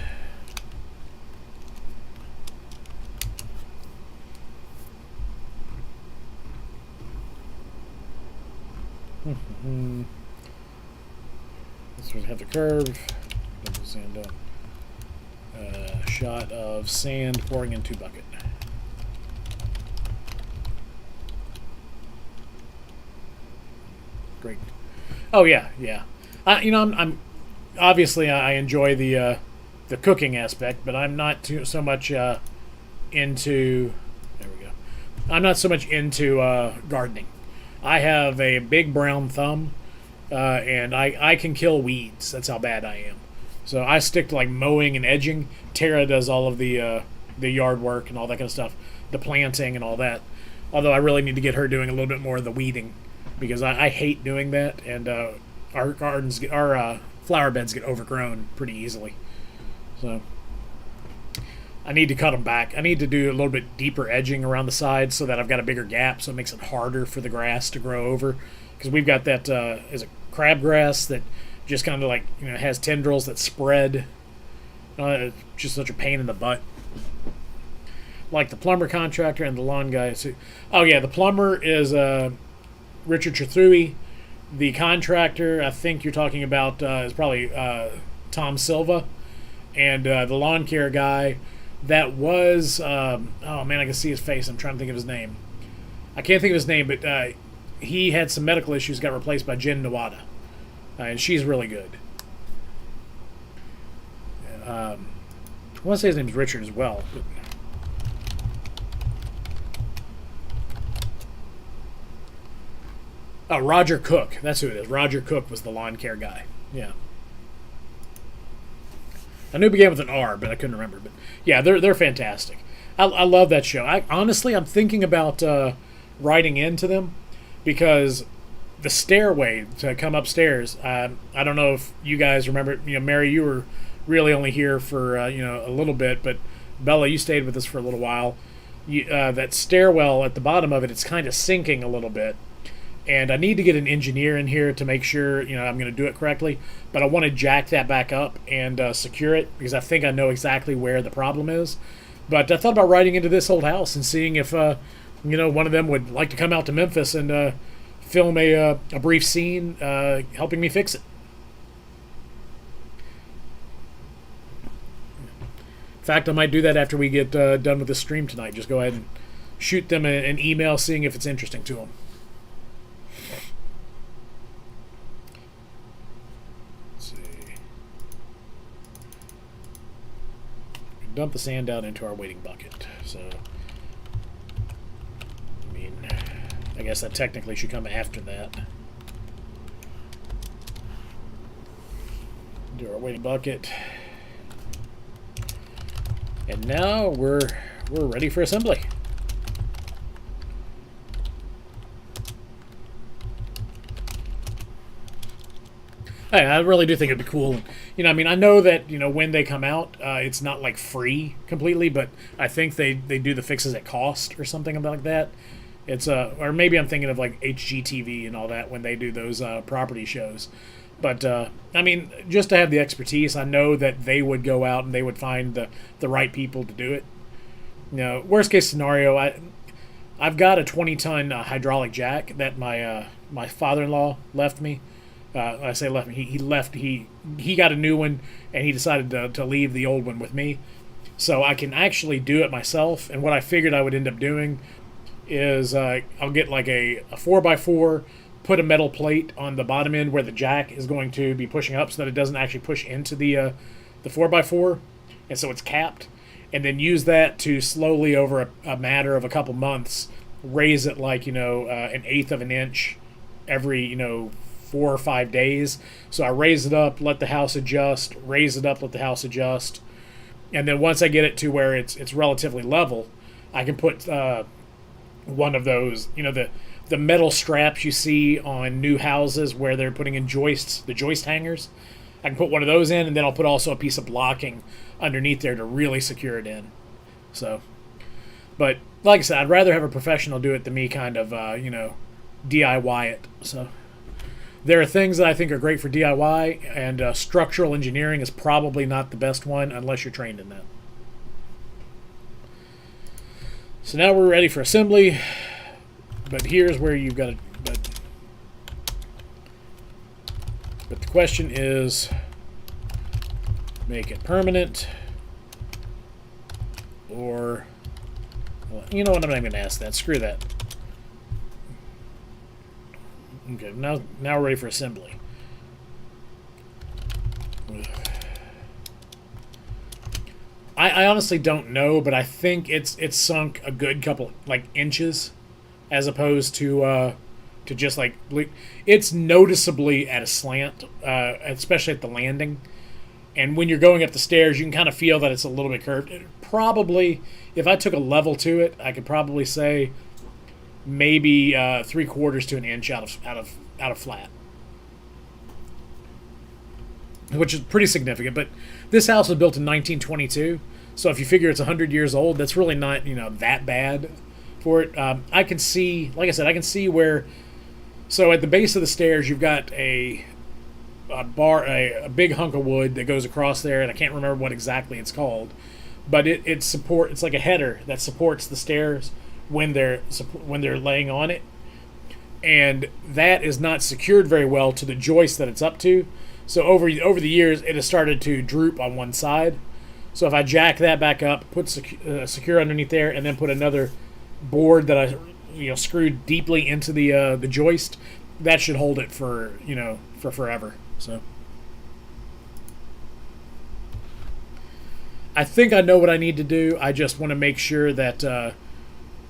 This one have the curve. Dump the sand up. Shot of sand pouring into bucket. Great. Oh yeah, yeah. I'm obviously I enjoy the cooking aspect, but I'm not so much into. There we go. I'm not so much into gardening. I have a big brown thumb, and I can kill weeds. That's how bad I am. So I stick to like mowing and edging. Tara does all of the yard work and all that kind of stuff, the planting and all that. Although I really need to get her doing a little bit more of the weeding, because I hate doing that, and our flower beds get overgrown pretty easily. So I need to cut them back. I need to do a little bit deeper edging around the sides so that I've got a bigger gap, so it makes it harder for the grass to grow over. Because we've got that is it crabgrass that just kind of like has tendrils that spread. It's just such a pain in the butt. Like the plumber contractor and the lawn guy. Oh yeah, the plumber is Richard Chathui. The contractor, I think you're talking about, is probably Tom Silva. And the lawn care guy, that was, oh man, I can see his face. I'm trying to think of his name. I can't think of his name, but he had some medical issues, got replaced by Jen Nawada. And she's really good. I want to say his name's Richard as well. But oh, Roger Cook. That's who it is. Roger Cook was the lawn care guy. Yeah. I knew it began with an R, but I couldn't remember. But yeah, they're fantastic. I love that show. I'm thinking about writing into them, because the stairway to come upstairs. I don't know if you guys remember. Mary, you were really only here for a little bit, but Bella, you stayed with us for a little while. That stairwell at the bottom of it, it's kind of sinking a little bit. And I need to get an engineer in here to make sure I'm going to do it correctly. But I want to jack that back up and secure it, because I think I know exactly where the problem is. But I thought about writing into this old house and seeing if one of them would like to come out to Memphis and film a brief scene helping me fix it. In fact, I might do that after we get done with the stream tonight. Just go ahead and shoot them an email, seeing if it's interesting to them. Dump the sand out into our weighting bucket. So, I guess that technically should come after that. Do our weighting bucket. And now we're ready for assembly. I really do think it'd be cool. I know that, when they come out, it's not like free completely, but I think they do the fixes at cost or something like that. It's or maybe I'm thinking of like HGTV and all that when they do those property shows. But just to have the expertise, I know that they would go out and they would find the right people to do it. Worst case scenario, I've got a 20-ton hydraulic jack that my father-in-law left me. I say left me. He left. He got a new one, and he decided to leave the old one with me, so I can actually do it myself. And what I figured I would end up doing is I'll get like a 4x4, put a metal plate on the bottom end where the jack is going to be pushing up, so that it doesn't actually push into the 4x4, and so it's capped. And then use that to slowly, over a matter of a couple months, raise it like an eighth of an inch every 4 or 5 days. So I raise it up, let the house adjust, raise it up, let the house adjust. And then once I get it to where it's relatively level, I can put one of those, the metal straps you see on new houses where they're putting in joists, the joist hangers. I can put one of those in, and then I'll put also a piece of blocking underneath there to really secure it in. So, but like I said, I'd rather have a professional do it than me kind of, DIY it. So there are things that I think are great for DIY, and structural engineering is probably not the best one unless you're trained in that. So now we're ready for assembly, but here's where you've got to... But the question is, make it permanent, or, well, you know what, I'm not even going to ask that. Screw that. Okay, now we're ready for assembly. I honestly don't know, but I think it's sunk a good couple like inches, as opposed to just like it's noticeably at a slant, especially at the landing. And when you're going up the stairs, you can kind of feel that it's a little bit curved. Probably, if I took a level to it, I could probably say maybe 3/4 to an inch out of flat, which is pretty significant. But this house was built in 1922, so if you figure it's 100 years old, that's really not that bad for it. I can see, like I said, I can see where. So at the base of the stairs, you've got a big hunk of wood that goes across there, and I can't remember what exactly it's called, but it's like a header that supports the stairs when they're laying on it, and that is not secured very well to the joist that it's up to. So over the years, it has started to droop on one side. So if I jack that back up, put secure underneath there, and then put another board that I screwed deeply into the joist, that should hold it for forever. So I think I know what I need to do. I just want to make sure that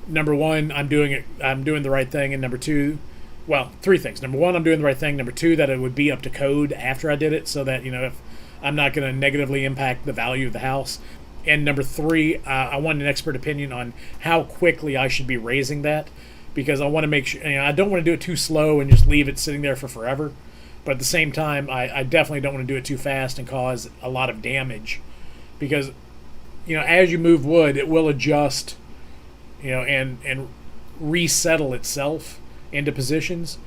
number one, I'm doing the right thing, and number two, well, three things. Number one, I'm doing the right thing. Number two, that it would be up to code after I did it, so that if I'm not going to negatively impact the value of the house. And number three, I want an expert opinion on how quickly I should be raising that, because I want to make sure, I don't want to do it too slow and just leave it sitting there for forever. But at the same time, I definitely don't want to do it too fast and cause a lot of damage, because, as you move wood, it will adjust, and resettle itself into positions.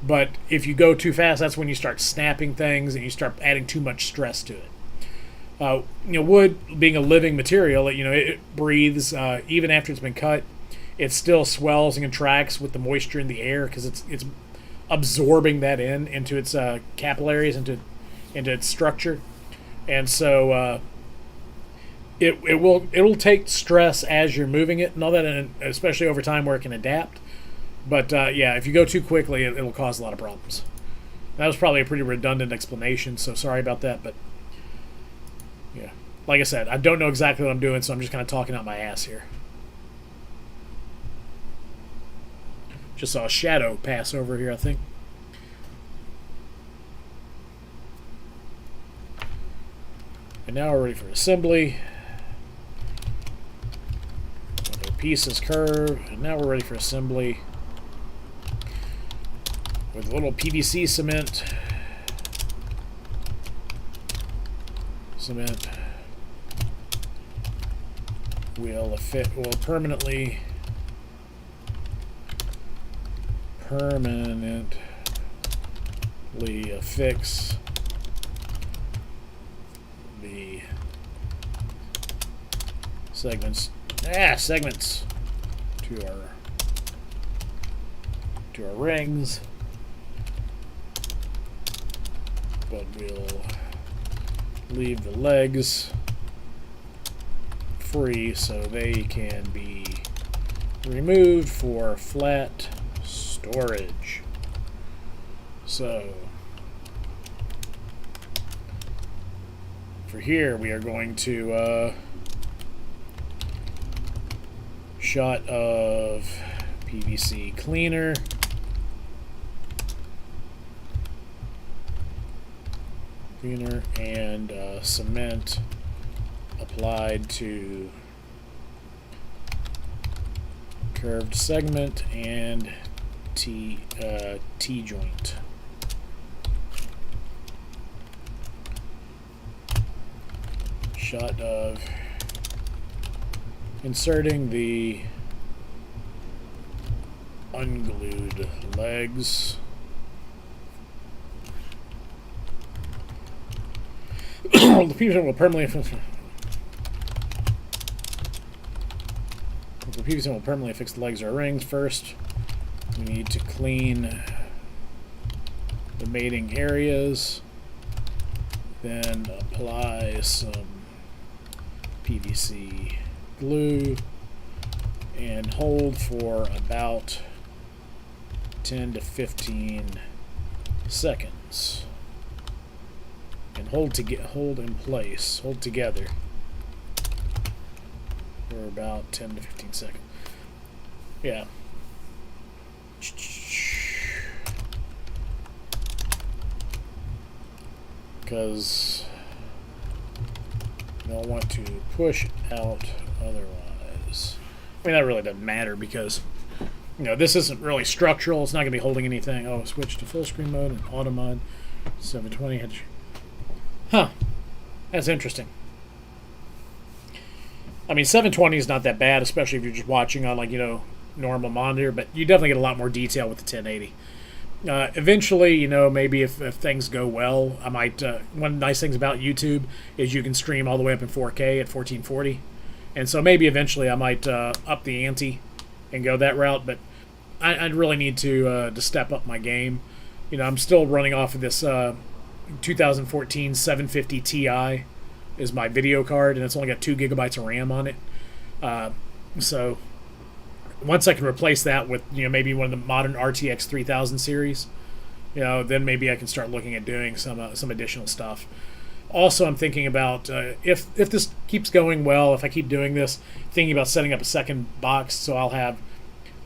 But if you go too fast, that's when you start snapping things and you start adding too much stress to it. Wood being a living material, it breathes. Even after it's been cut, it still swells and contracts with the moisture in the air, because it's absorbing that into its capillaries, into its structure, and so it'll take stress as you're moving it and all that, and especially over time where it can adapt. But if you go too quickly, it'll cause a lot of problems. That was probably a pretty redundant explanation, so sorry about that. But yeah, like I said, I don't know exactly what I'm doing, so I'm just kind of talking out my ass here. Just saw a shadow pass over here, I think. And now we're ready for assembly. The piece is curved, and now we're ready for assembly. With a little PVC cement. Will permanently affix the segments to our rings, but we'll leave the legs free so they can be removed for flat storage. So for here, we are going to shot of PVC cleaner. And cement applied to curved segment and T-joint. shot of inserting the unglued legs. The PVC will permanently affix the legs or rings. First, we need to clean the mating areas, then apply some PVC glue and hold for about 10 to 15 seconds. And hold in place, hold together for about 10 to 15 seconds. Yeah. Because you don't want to push out otherwise. I mean, that really doesn't matter because, you know, this isn't really structural. It's not going to be holding anything. Oh, switch to full screen mode and auto mode. 720 Hz. Huh. That's interesting. I mean, 720 is not that bad, especially if you're just watching on, like, you know, normal monitor, but you definitely get a lot more detail with the 1080. Eventually, you know, maybe if things go well, I might. One of the nice things about YouTube is you can stream all the way up in 4K at 1440. And so maybe eventually I might up the ante and go that route, but I'd really need to step up my game. You know, I'm still running off of this 2014 750 Ti is my video card, and it's only got 2 gigabytes of RAM on it. So once I can replace that with, you know, maybe one of the modern RTX 3000 series, you know, then maybe I can start looking at doing some additional stuff. Also, I'm thinking about if this keeps going well, if I keep doing this, thinking about setting up a second box, so I'll have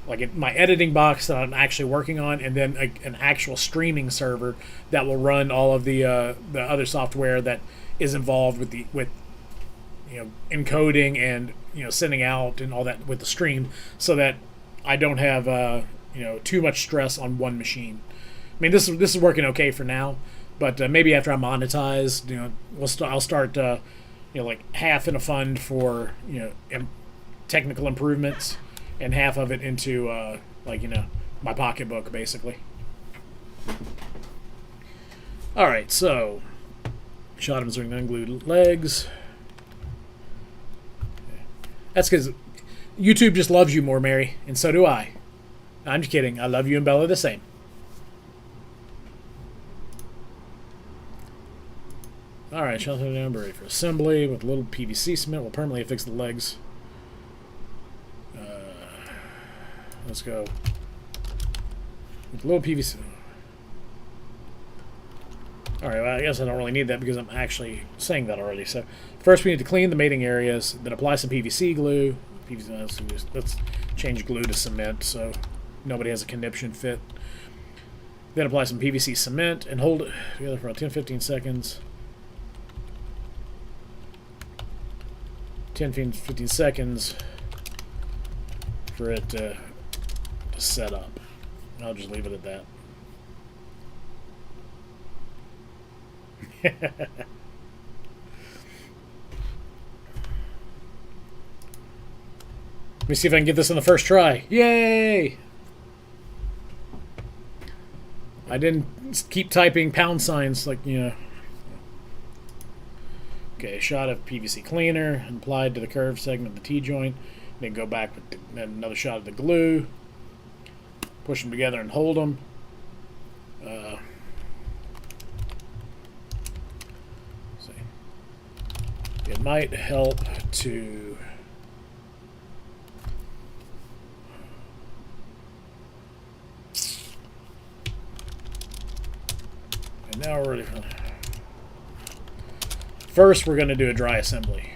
like my editing box that I'm actually working on, and then an actual streaming server that will run all of the other software that is involved with you know, encoding and, you know, sending out and all that with the stream, so that I don't have you know, too much stress on one machine. I mean, this is working okay for now, but maybe after I'm monetized, you know, I'll start you know, like half in a fund for, you know, technical improvements, and half of it into like, you know, my pocketbook basically. All right, so shot of inserting unglued legs. That's because YouTube just loves you more, Mary, and so do I. I'm just kidding. I love you and Bella the same. Alright, shot of down, ready for assembly with a little PVC cement. We'll permanently affix the legs. Let's go with a little PVC. Alright, well, I guess I don't really need that because I'm actually saying that already. So first we need to clean the mating areas, then apply some PVC glue. Let's change glue to cement so nobody has a conniption fit. Then apply some PVC cement and hold it together for about 10-15 seconds. 10-15 seconds for it to set up. I'll just leave it at that. Let me see if I can get this on the first try. Yay! I didn't keep typing pound signs like, you know. Okay, shot of PVC cleaner applied to the curved segment of the T-joint. Then go back with another shot of the glue. Push them together and hold them. It might help to and now we're ready for first we're going to do a dry assembly.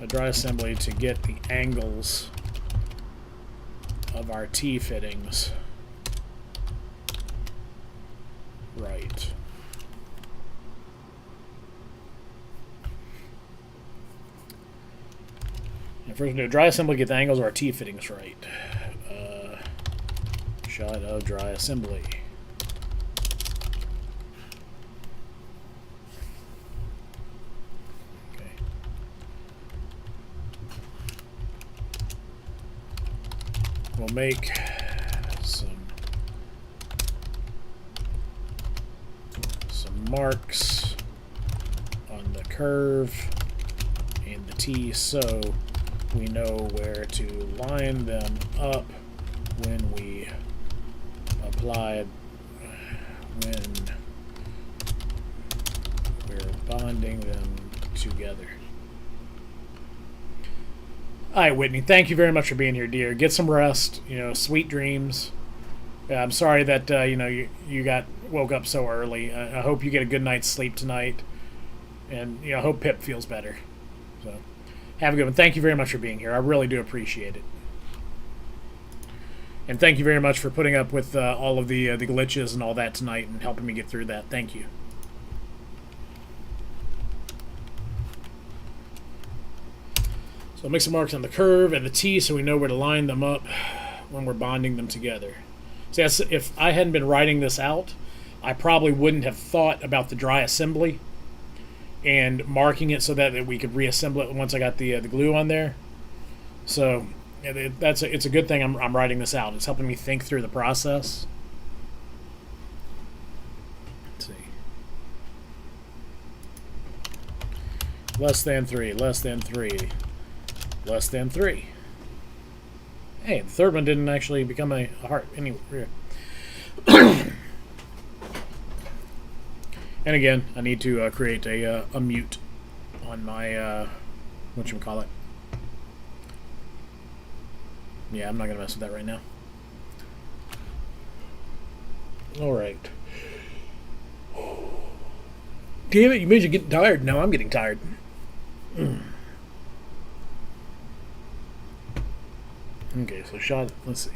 A dry assembly to get the angles of our T-fittings right. And first, we do a dry assembly to get the angles of our T-fittings right. shot of dry assembly. Okay. We'll make some marks on the curve and the T so we know where to line them up when we apply, when we're bonding them together. All right, Whitney, thank you very much for being here, dear. Get some rest, sweet dreams. I'm sorry that, you woke up so early. I hope you get a good night's sleep tonight. And, I hope Pip feels better. So, have a good one. Thank you very much for being here. I really do appreciate it. And thank you very much for putting up with all of the glitches and all that tonight and helping me get through that. Thank you. So I'll make some marks on the curve and the T so we know where to line them up when we're bonding them together. See, if I hadn't been writing this out, I probably wouldn't have thought about the dry assembly and marking it so that we could reassemble it once I got the glue on there. So it's a good thing I'm writing this out. It's helping me think through the process. Let's see. Less than 3, less than 3, less than 3. Hey, the third one didn't actually become a heart anywhere. And again, I need to create a mute on my, whatchamacallit. Yeah, I'm not going to mess with that right now. Alright. Damn it, you made you get tired. Now I'm getting tired. Okay, so shot, let's see.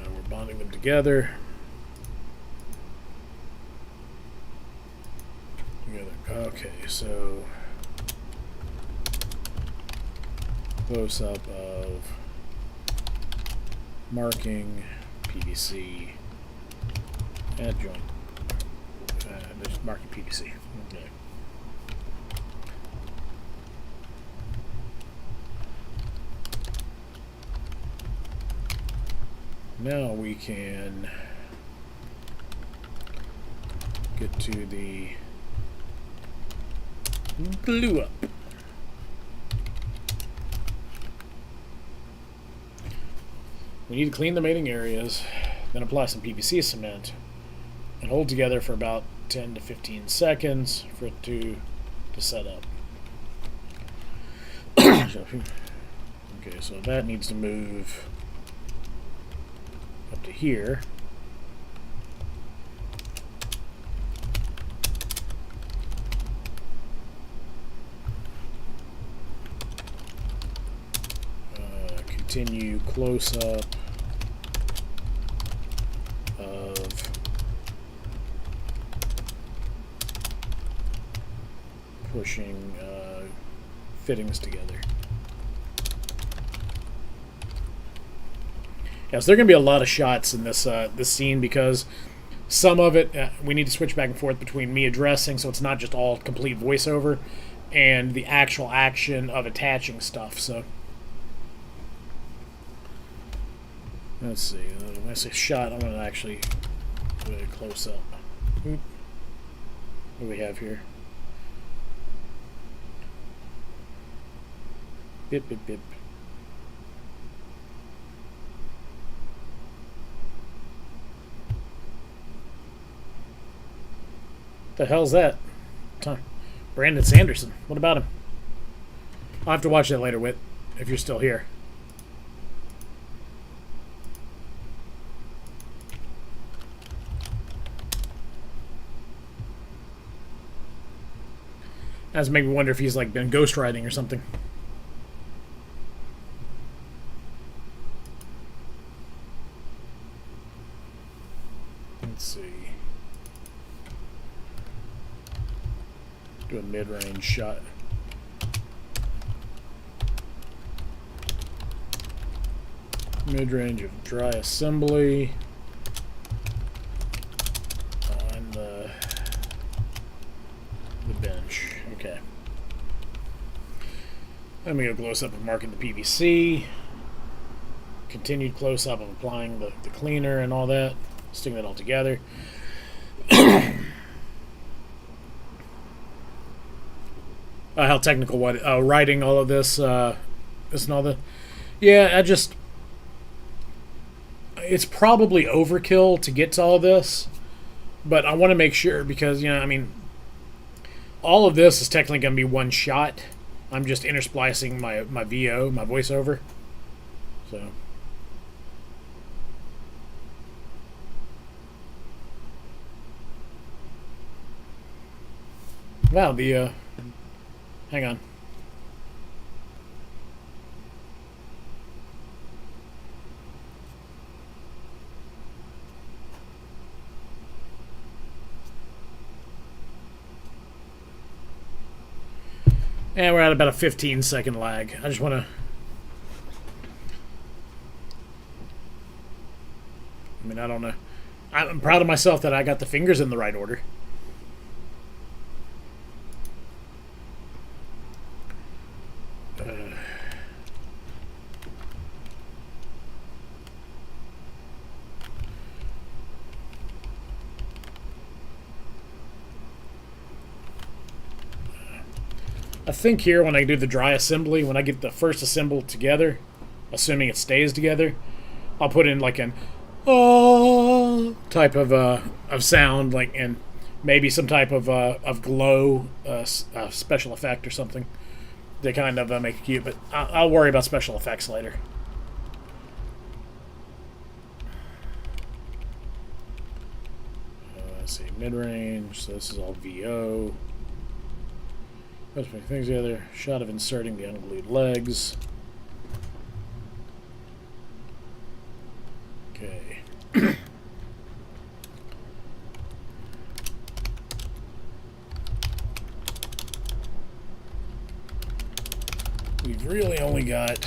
We're bonding them together. Okay, so close up of marking PVC adjoint. Just marking PVC. Okay. Now we can get to the glue up. We need to clean the mating areas, then apply some PVC cement and hold together for about 10 to 15 seconds for it to set up. Okay, so that needs to move up to here. Continue close up of pushing fittings together. Yeah, so there are going to be a lot of shots in this this scene because some of it we need to switch back and forth between me addressing, so it's not just all complete voiceover, and the actual action of attaching stuff. So let's see. When I say shot, I'm going to actually do a close up. What do we have here? Bip, bip, bip. The hell's that? Brandon Sanderson. What about him? I'll have to watch that later, Whit, if you're still here. That's made me wonder if he's like been ghostwriting or something. Let's see. Do a mid-range shot. Mid-range of dry assembly on the bench. Okay. Then we go close-up of marking the PVC. Continued close-up of applying the cleaner and all that. Sticking that all together. How technical, what? Writing all of this and all that. Yeah, it's probably overkill to get to all this, but I want to make sure because, I mean, all of this is technically going to be one shot. I'm just intersplicing my VO, my voiceover. So. Wow, hang on. And we're at about a 15-second lag. I just want to... I mean, I don't know. I'm proud of myself that I got the fingers in the right order. I think here when I do the dry assembly, when I get the first assemble together, assuming it stays together, I'll put in like an type of sound, like, and maybe some type of glow special effect or something. They kind of make it cute, but I'll worry about special effects later. Let's see, mid-range. So this is all VO. Let's put things together. Shot of inserting the unglued legs. Okay. We've really only got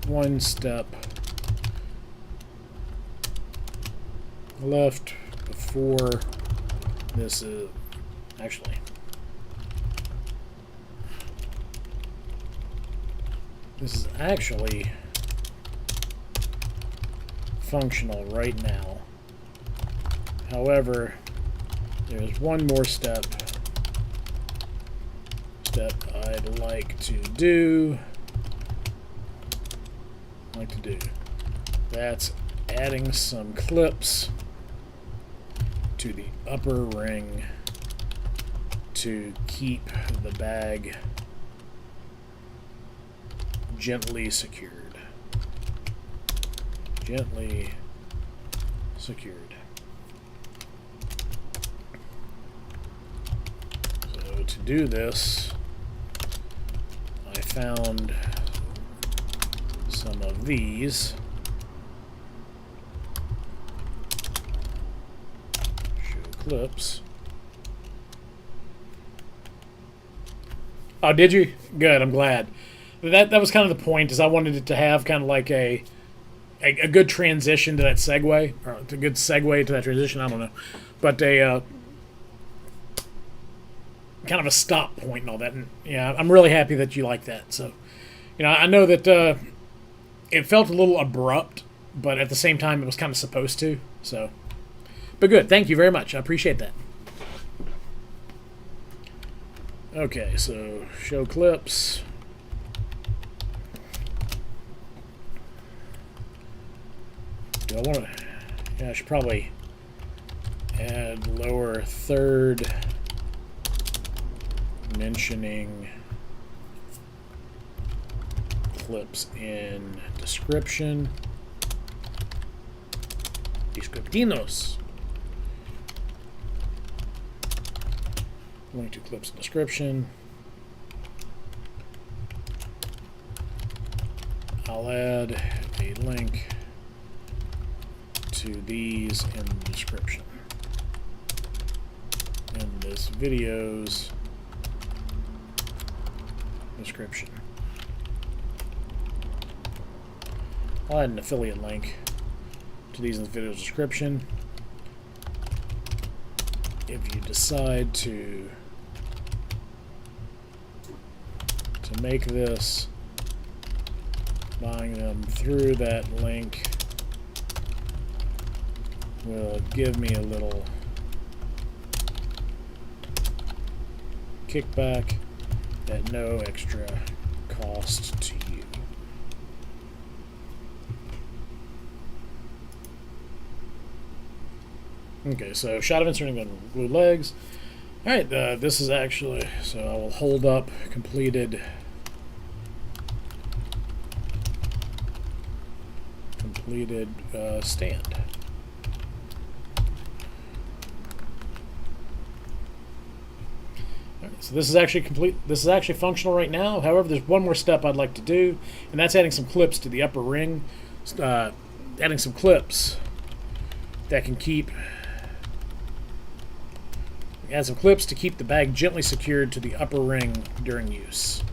one step left before this is actually. This is actually functional right now. However, there's one more step I'd like to do. That's adding some clips to the upper ring to keep the bag gently secured. Gently secured. So to do this, I found some of these. Show clips. Oh, did you? Good, I'm glad. That was kind of the point, is I wanted it to have kind of like a good transition to that segue, or a good segue to that transition, I don't know. But a kind of a stop point and all that. And yeah, I'm really happy that you like that. So, I know that it felt a little abrupt, but at the same time it was kind of supposed to. So, but good. Thank you very much. I appreciate that. Okay, so show clips. Do I want to... Yeah, I should probably add lower third mentioning clips in description. Descriptinos. Link to clips in description. I'll add a link to these in the description. In this video's description. I'll add an affiliate link to these in the video description. If you decide to make this, buying them through that link will give me a little kickback at no extra cost to you. Okay, so shot of inserting on glue legs. Alright, this is actually, so I will hold up completed stand. Alright, so this is actually complete. This is actually functional right now. However, there's one more step I'd like to do, and that's adding some clips to the upper ring. Adding some clips that can keep. Add some clips to keep the bag gently secured to the upper ring during use.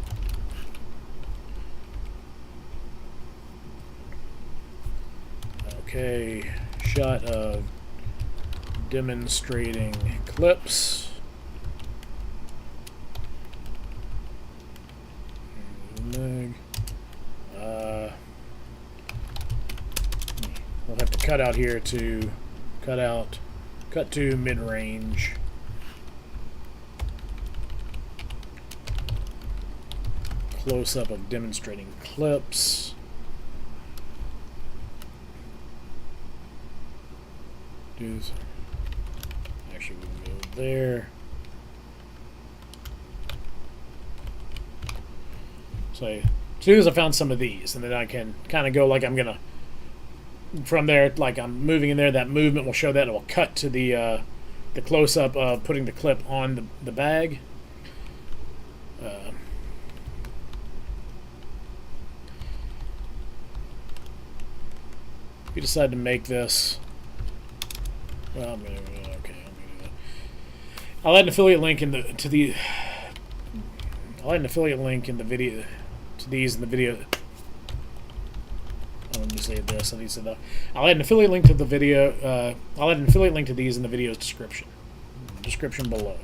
Okay, shot of demonstrating clips. We'll have to cut out here to cut to mid-range. Close-up of demonstrating clips. Actually, we can go there. So as soon as I found some of these, and then I can kind of go like I'm gonna from there, like I'm moving in there. That movement will show that it will cut to the close-up of putting the clip on the bag. If you decide to make this, well, I'm gonna do that. I'll add an affiliate link in the I'll add an affiliate link in the video to these in the video. Let me say this. I need to say that. I'll add an affiliate link to the video. I'll add an affiliate link to these in the video's description below.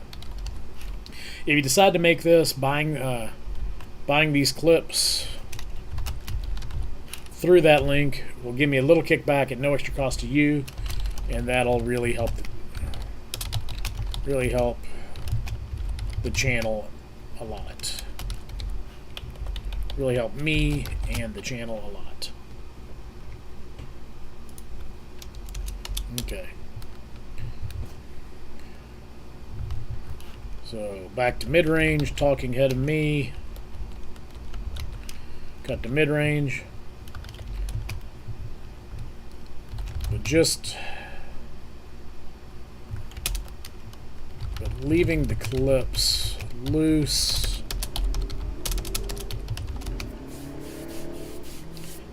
If you decide to make this, buying these clips through that link will give me a little kickback at no extra cost to you, and that'll really help the channel a lot. Really help me and the channel a lot. Okay. So back to mid-range, talking head of me. Cut to mid-range. But leaving the clips loose.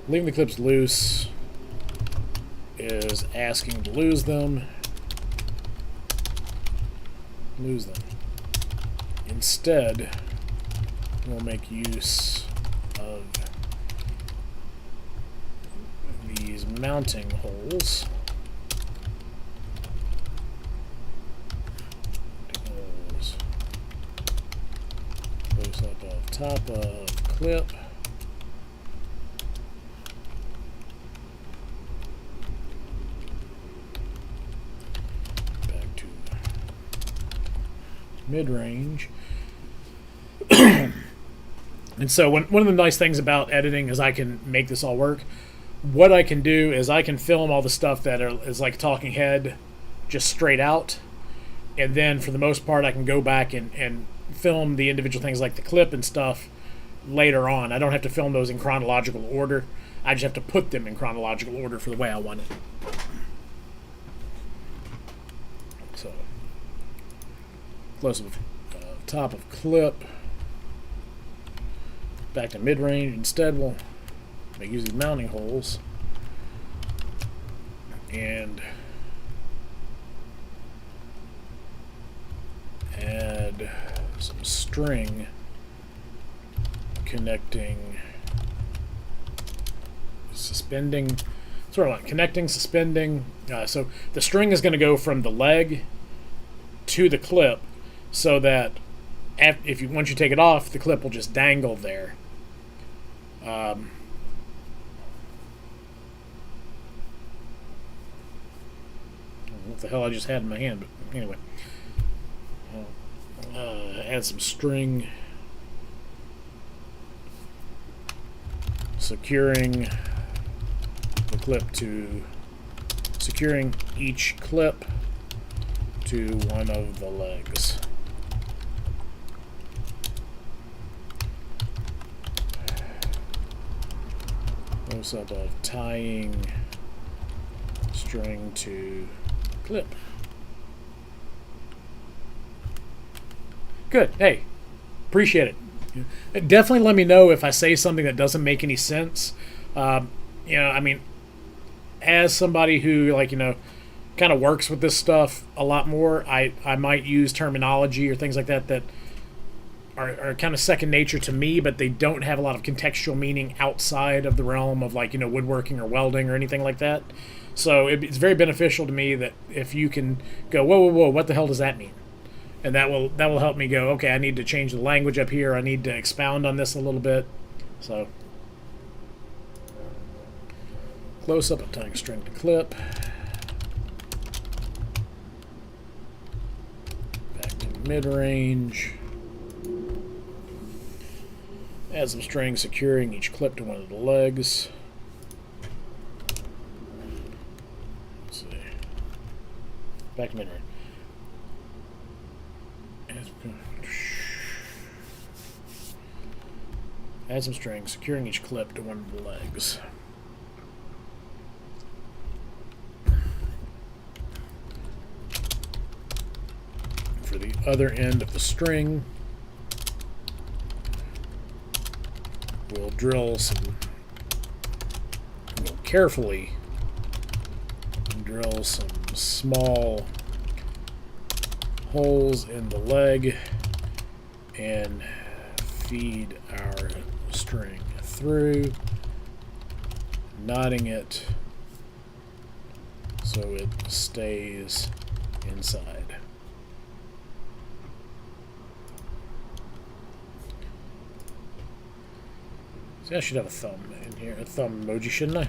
Leaving the clips loose is asking to lose them. Instead, we'll make use of these mounting holes. Close up off top of clip. Back to mid-range. And so one of the nice things about editing is I can make this all work. What I can do is I can film all the stuff that is like talking head just straight out, and then for the most part I can go back and film the individual things like the clip and stuff later on. I don't have to film those in chronological order. I just have to put them in chronological order for the way I want it. So close up top of clip. Back to mid-range. Instead, we'll make use of mounting holes and add some string connecting suspending, sort of like connecting, suspending. So the string is going to go from the leg to the clip, so that once you take it off, the clip will just dangle there. What the hell I just had in my hand, but anyway. Add some string, securing each clip to one of the legs. Close up of tying string to clip. Good. Hey, appreciate it. Definitely let me know if I say something that doesn't make any sense. I mean, as somebody who, kind of works with this stuff a lot more, I might use terminology or things like that are kind of second nature to me, but they don't have a lot of contextual meaning outside of the realm of, woodworking or welding or anything like that. So it's very beneficial to me that if you can go, whoa, what the hell does that mean? And that will help me go, okay, I need to change the language up here. I need to expound on this a little bit. So, close up of tying string to clip. Back to mid-range. Add some string securing each clip to one of the legs. Let's see. Back to mid-range. Add some string, securing each clip to one of the legs. For the other end of the string, we'll carefully drill some small holes in the leg and feed our string through, knotting it so it stays inside. See, I should have a thumb in here, a thumb emoji, shouldn't I?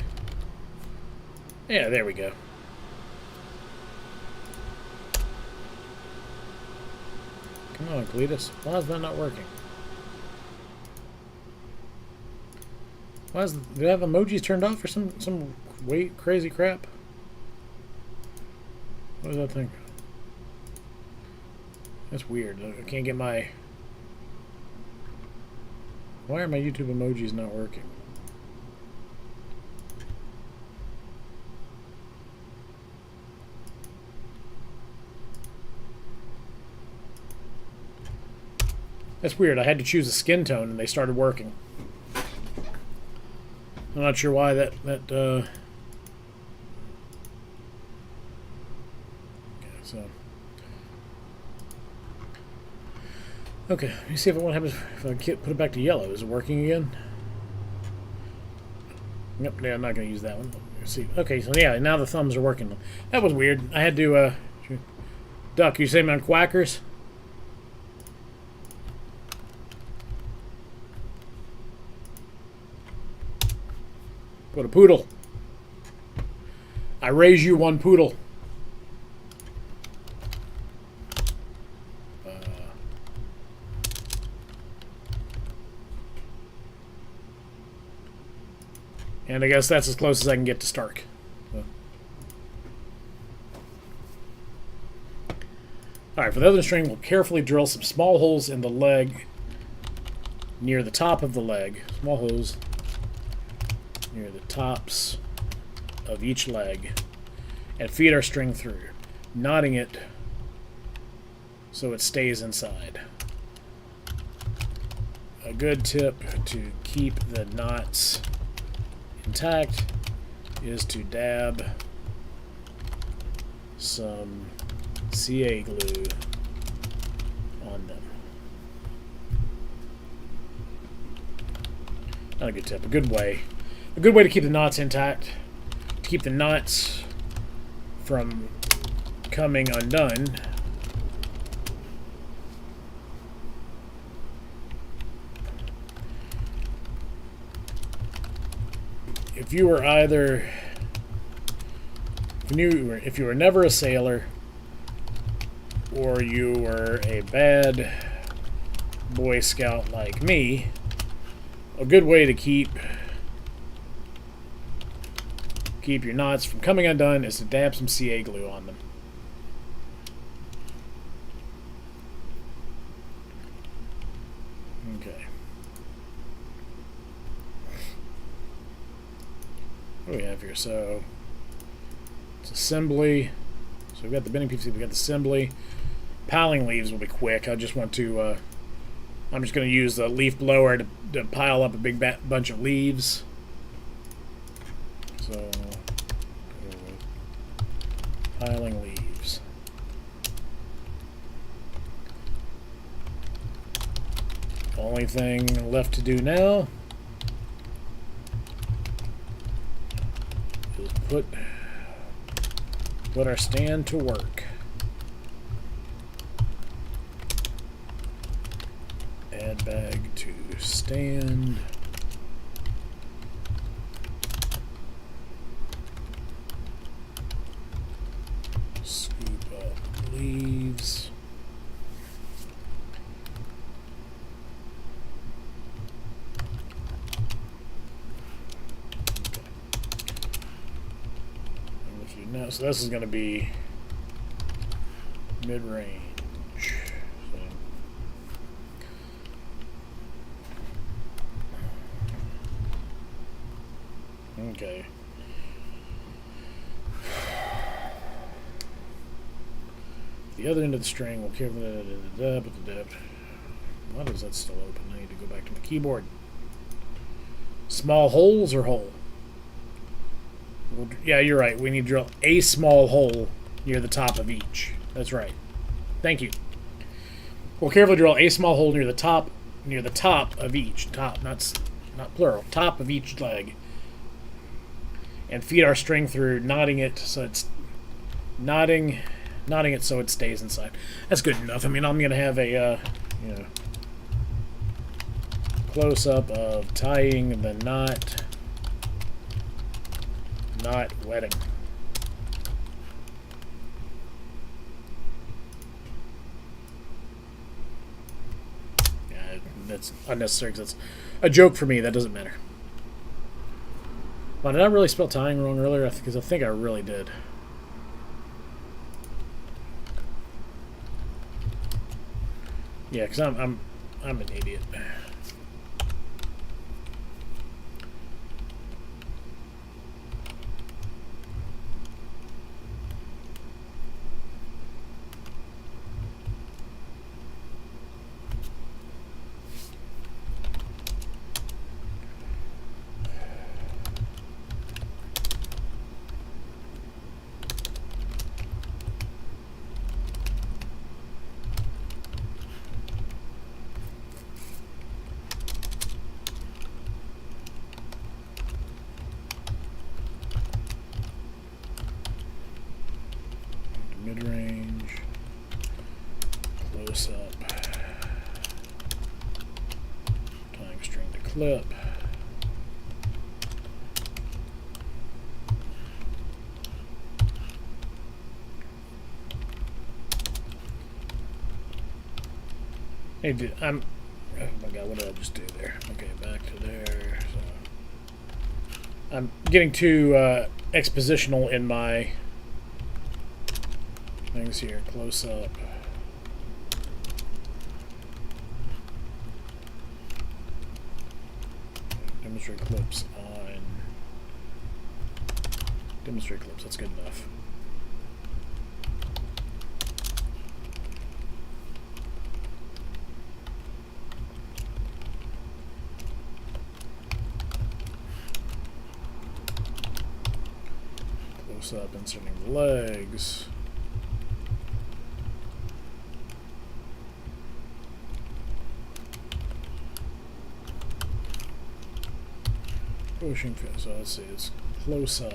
Yeah, there we go. Come on, Cletus. Why is that not working? Do I have emojis turned off or some crazy crap? What does that thing? That's weird. I can't get my... Why are my YouTube emojis not working? That's weird. I had to choose a skin tone and they started working. I'm not sure why that okay, so okay, let me see what happens if I put it back to yellow. Is it working again? Yep, yeah, I'm not going to use that one. Let's see. Okay, so yeah, now the thumbs are working. That was weird. I had to Duck, you say me on Quackers? What a poodle. I raise you one poodle. And I guess that's as close as I can get to Stark. So. Alright, for the other string, we'll carefully drill some small holes in the leg near the top of the leg. Small holes near the tops of each leg and feed our string through, knotting it so it stays inside. A good tip to keep the knots intact is to dab some CA glue on them. Not a good tip, a good way. A good way to keep the knots intact, to keep the knots from coming undone, if you were either, if you were never a sailor, or you were a bad Boy Scout like me, a good way to keep your knots from coming undone is to dab some CA glue on them. Okay. What do we have here? So it's assembly. So we've got the bending PVC, we've got the assembly. Piling leaves will be quick. I just want to, I'm just going to use the leaf blower to pile up a big bunch of leaves. So, piling leaves. Only thing left to do now is put our stand to work. Add bag to stand. Scoop up leaves. Okay. Now, so this is going to be mid-range. Okay. The other end of the string will carry the depth. Why is that still open? I need to go back to my keyboard. Small holes or hole? Yeah, you're right. We need to drill a small hole near the top of each. That's right. Thank you. We'll carefully drill a small hole near the top of each. Top, not plural. Top of each leg. And feed our string through, knotting it so it's knotting it so it stays inside. That's good enough. I mean, I'm gonna have a close up of tying the knot wetting. Yeah, that's unnecessary because that's a joke for me. That doesn't matter. Well, did I really spell tying wrong earlier? Because I think I really did. Yeah, because I'm an idiot. Mid-range, close up, tying string to clip. Hey, dude, oh my god, what did I just do there? Okay, back to there. So I'm getting too expositional in my things here. Close up. Demonstrate clips on. Demonstrate clips. That's good enough. Close up, inserting the legs. pushing. So let's see. It's close up.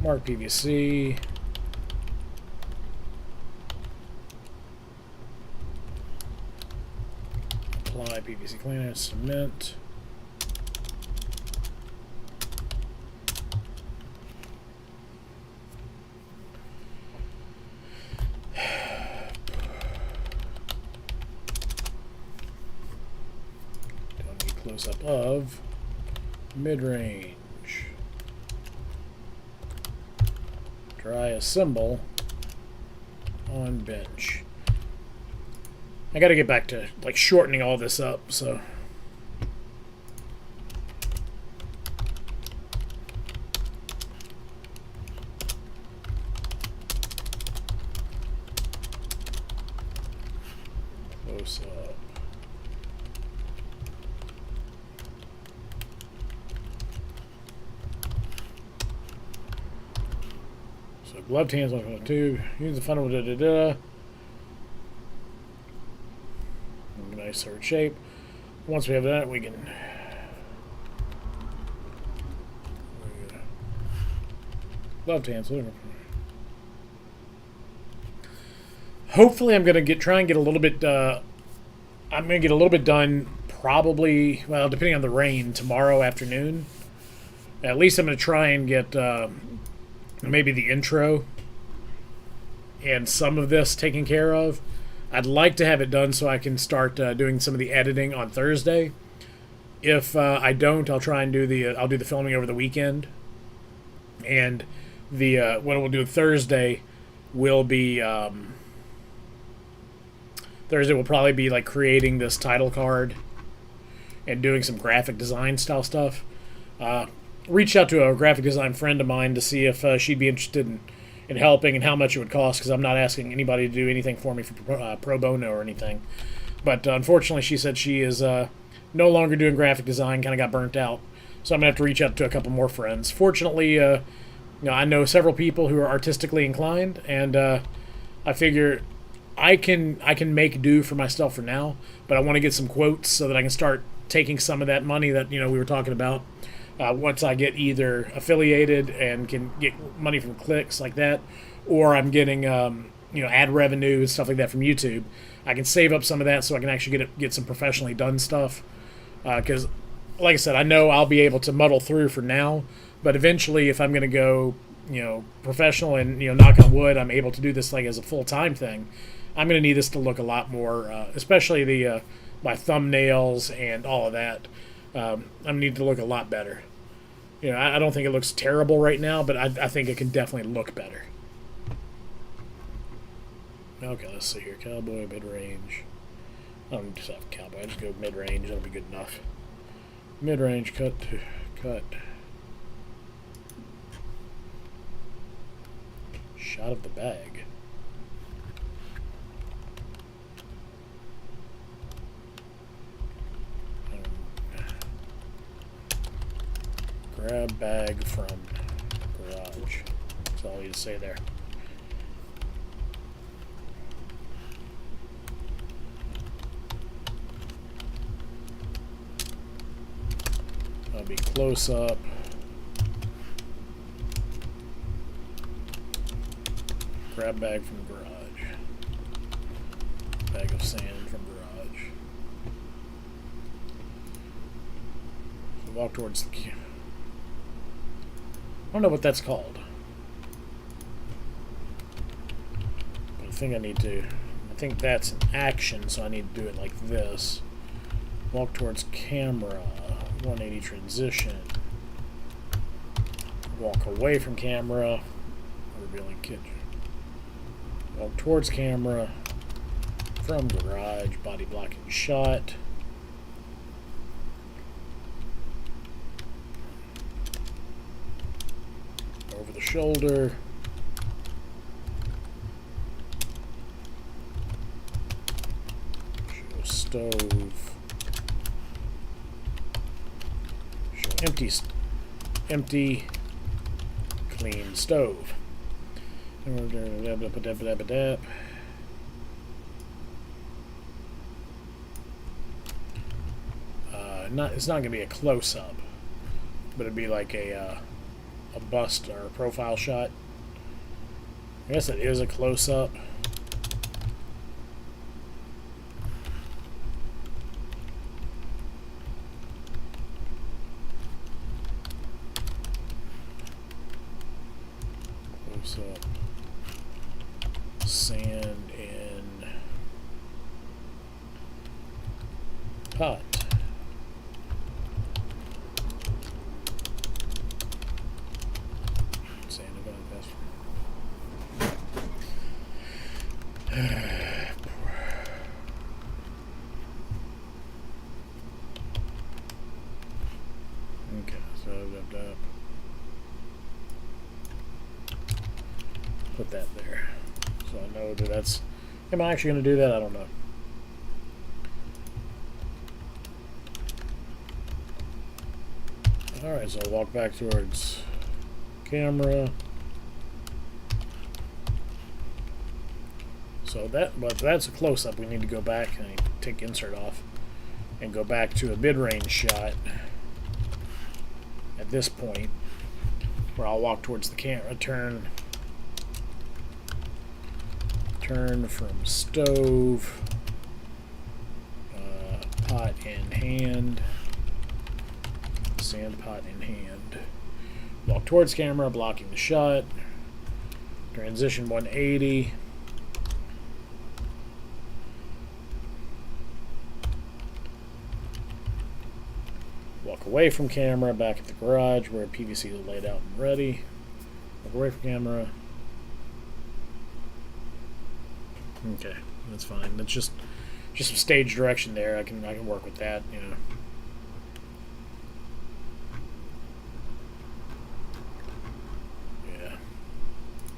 Mark PVC. Apply PVC cleaner, cement. Don't need close up of mid-range. Dry assemble on bench. I gotta get back to like shortening all this up, so close up. So gloved hands on the tube. Use the funnel. Da da da. Nice hard shape. Once we have that, we can. Gloved hands. Hopefully, I'm gonna try and get a little bit. I'm gonna get a little bit done. Probably, well, depending on the rain, tomorrow afternoon. At least I'm gonna try and get maybe the intro and some of this taken care of. I'd like to have it done so I can start doing some of the editing on Thursday. If I don't, I'll try and do I'll do the filming over the weekend. And what we'll do Thursday will be Thursday will probably be like creating this title card and doing some graphic design style stuff. Reached out to a graphic design friend of mine to see if she'd be interested in helping and how much it would cost, because I'm not asking anybody to do anything for me for pro bono or anything. But unfortunately, she said she is no longer doing graphic design, kind of got burnt out. So I'm going to have to reach out to a couple more friends. Fortunately, I know several people who are artistically inclined, and I figure I can make do for myself for now, but I want to get some quotes so that I can start taking some of that money that we were talking about. Once I get either affiliated and can get money from clicks like that, or I'm getting ad revenue and stuff like that from YouTube, I can save up some of that so I can actually get some professionally done stuff. Because, like I said, I know I'll be able to muddle through for now, but eventually, if I'm going to go professional and knock on wood, I'm able to do this like as a full-time thing. I'm going to need this to look a lot more, especially my thumbnails and all of that. I need to look a lot better. I don't think it looks terrible right now, but I think it can definitely look better. Okay, let's see here. Cowboy, mid-range. I don't just have cowboy. I just go mid-range. That'll be good enough. Mid-range, cut. Shot of the bag. Grab bag from garage. That's all I need to say there. That'll be close up. Grab bag from garage. Bag of sand from garage. So walk towards the queue. I don't know what that's called. But I think that's an action, so I need to do it like this. Walk towards camera, 180 transition. Walk away from camera, revealing kitchen. Walk towards camera, from garage, body blocking shot. Over the shoulder. Show stove. Show empty clean stove. it's not gonna be a close up, but it'd be like a bust or a profile shot. I guess it is a close up. Close up. Sand in pot. Sand in pot. Okay, so put that there. So I know that that's... Am I actually going to do that? I don't know. Alright, so I'll walk back towards camera. So that's a close-up. We need to go back and take insert off and go back to a mid-range shot at this point where I'll walk towards the camera, turn from stove, pot in hand, sand pot in hand, walk towards camera, blocking the shot, transition 180, walk away from camera, back at the garage where PVC is laid out and ready, walk away from camera. Okay, that's fine. That's just some stage direction there. I can work with that, you know.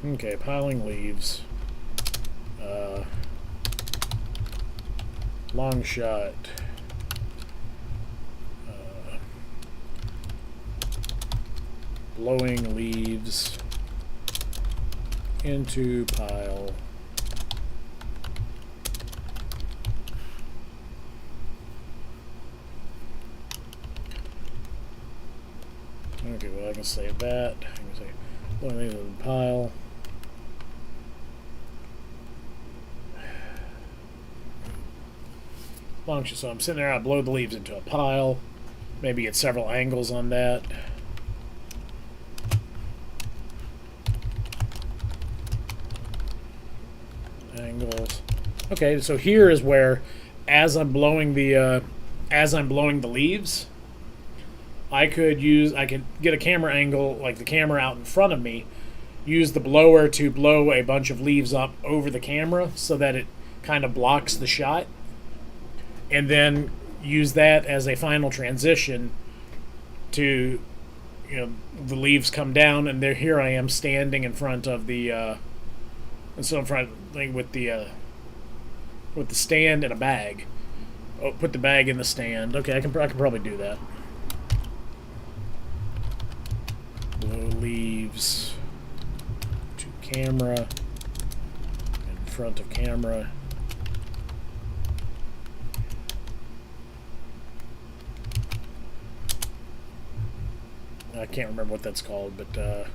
Yeah. Okay, piling leaves. Long shot. Blowing leaves into pile. Okay, well I can save that. I can say blowing leaves in the pile. So I'm sitting there, I blow the leaves into a pile. Maybe get several angles on that. Angles. Okay, so here is where, as I'm blowing the leaves, I could get a camera angle, like the camera out in front of me, use the blower to blow a bunch of leaves up over the camera so that it kind of blocks the shot, and then use that as a final transition to, you know, the leaves come down, and here I am standing in front of the with the stand and a bag. Oh, put the bag in the stand. Okay, I can probably do that. Blow leaves to camera, in front of camera. I can't remember what that's called, but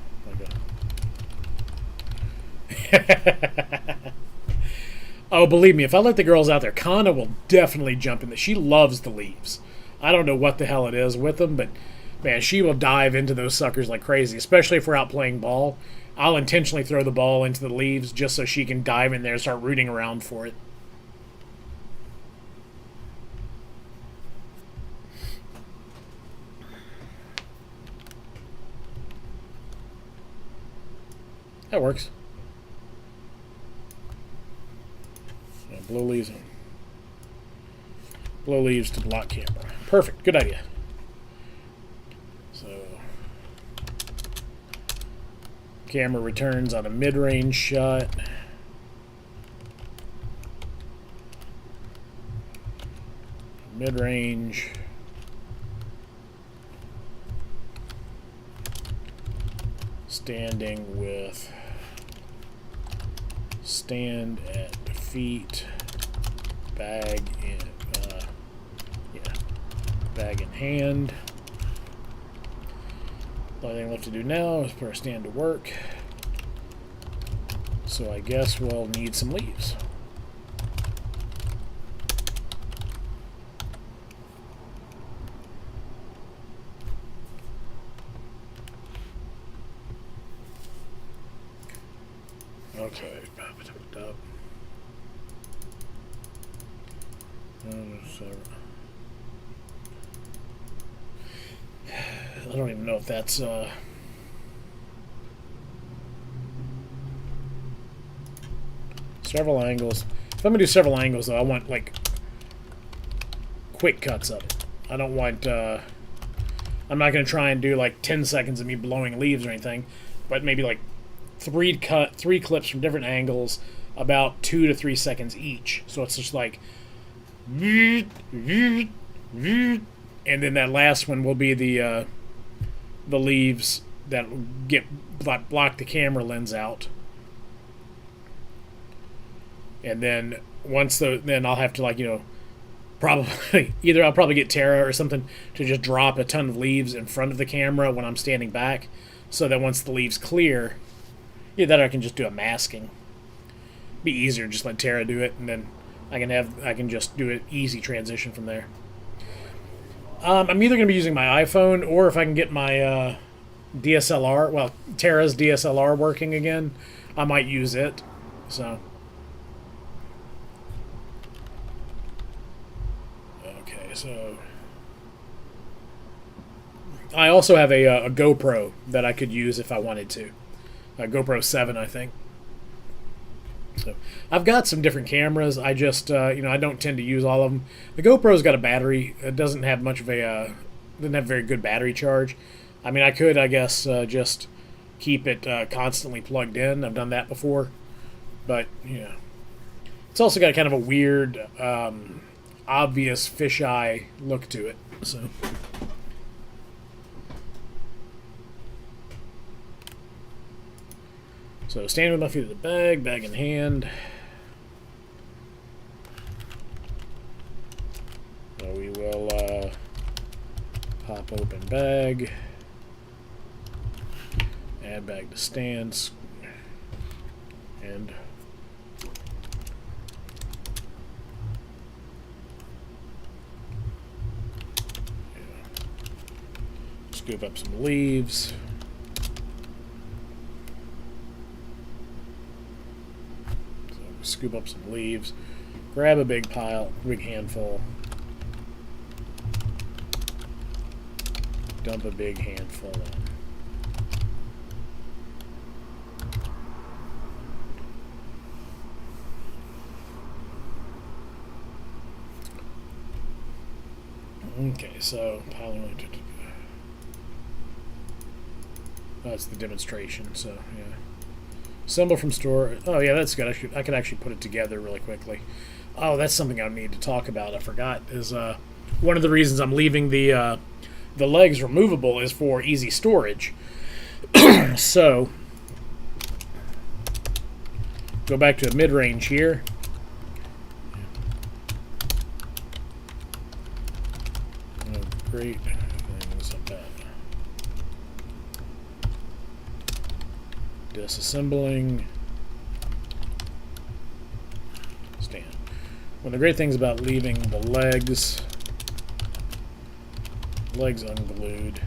oh, believe me, if I let the girls out there, Kana will definitely jump in. She loves the leaves. I don't know what the hell it is with them, but man, she will dive into those suckers like crazy, especially if we're out playing ball. I'll intentionally throw the ball into the leaves just so she can dive in there and start rooting around for it. That works. So blow leaves on. Blow leaves to block camera. Perfect. Good idea. So camera returns on a mid-range shot. Mid-range. Standing with stand at feet, bag in, yeah. bag in hand. The only thing left to do now is put our stand to work. So I guess we'll need some leaves. Okay. I don't even know if that's several angles. If I'm gonna do several angles, though, I want like quick cuts of it. I don't want. I'm not gonna try and do like 10 seconds of me blowing leaves or anything, but maybe like three clips from different angles, about 2 to 3 seconds each. So it's just like, and then that last one will be the leaves that get block the camera lens out. And then then I'll have to, like, probably either I'll probably get Tara or something to just drop a ton of leaves in front of the camera when I'm standing back, so that once the leaves clear, that I can just do a masking. Be easier, just let Tara do it, and then I can just do an easy transition from there. I'm either going to be using my iPhone, or if I can get my DSLR, well, Tara's DSLR working again, I might use it. So, okay, so I also have a GoPro that I could use if I wanted to. A GoPro 7, I think. So I've got some different cameras. I just, I don't tend to use all of them. The GoPro's got a battery. It doesn't have much of a, doesn't have very good battery charge. I mean, I could, I guess, just keep it constantly plugged in. I've done that before. But, it's also got kind of a weird, obvious fisheye look to it. So. So, stand with my feet at the bag in hand. So we will pop open bag, add bag to stands, and scoop up some leaves. Scoop up some leaves, grab a big handful, dump a big handful in. Okay, so piling. That's the demonstration. So yeah. Assemble from store. Oh yeah, that's good. I could actually put it together really quickly. Oh, that's something I need to talk about. I forgot. Is one of the reasons I'm leaving the legs removable is for easy storage. So go back to mid-range here. Oh, great. Disassembling stand. One of the great things about leaving the legs unglued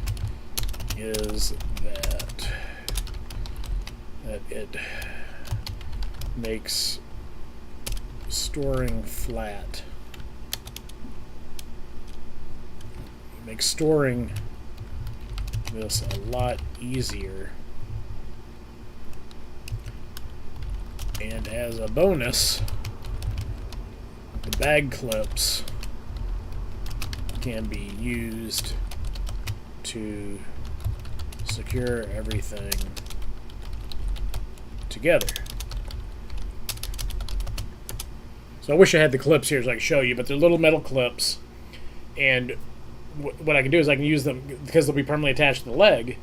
is that it makes storing flat. It makes storing this a lot easier. And as a bonus, the bag clips can be used to secure everything together. So I wish I had the clips here so I could show you, but they're little metal clips, and what I can do is I can use them because they'll be permanently attached to the leg.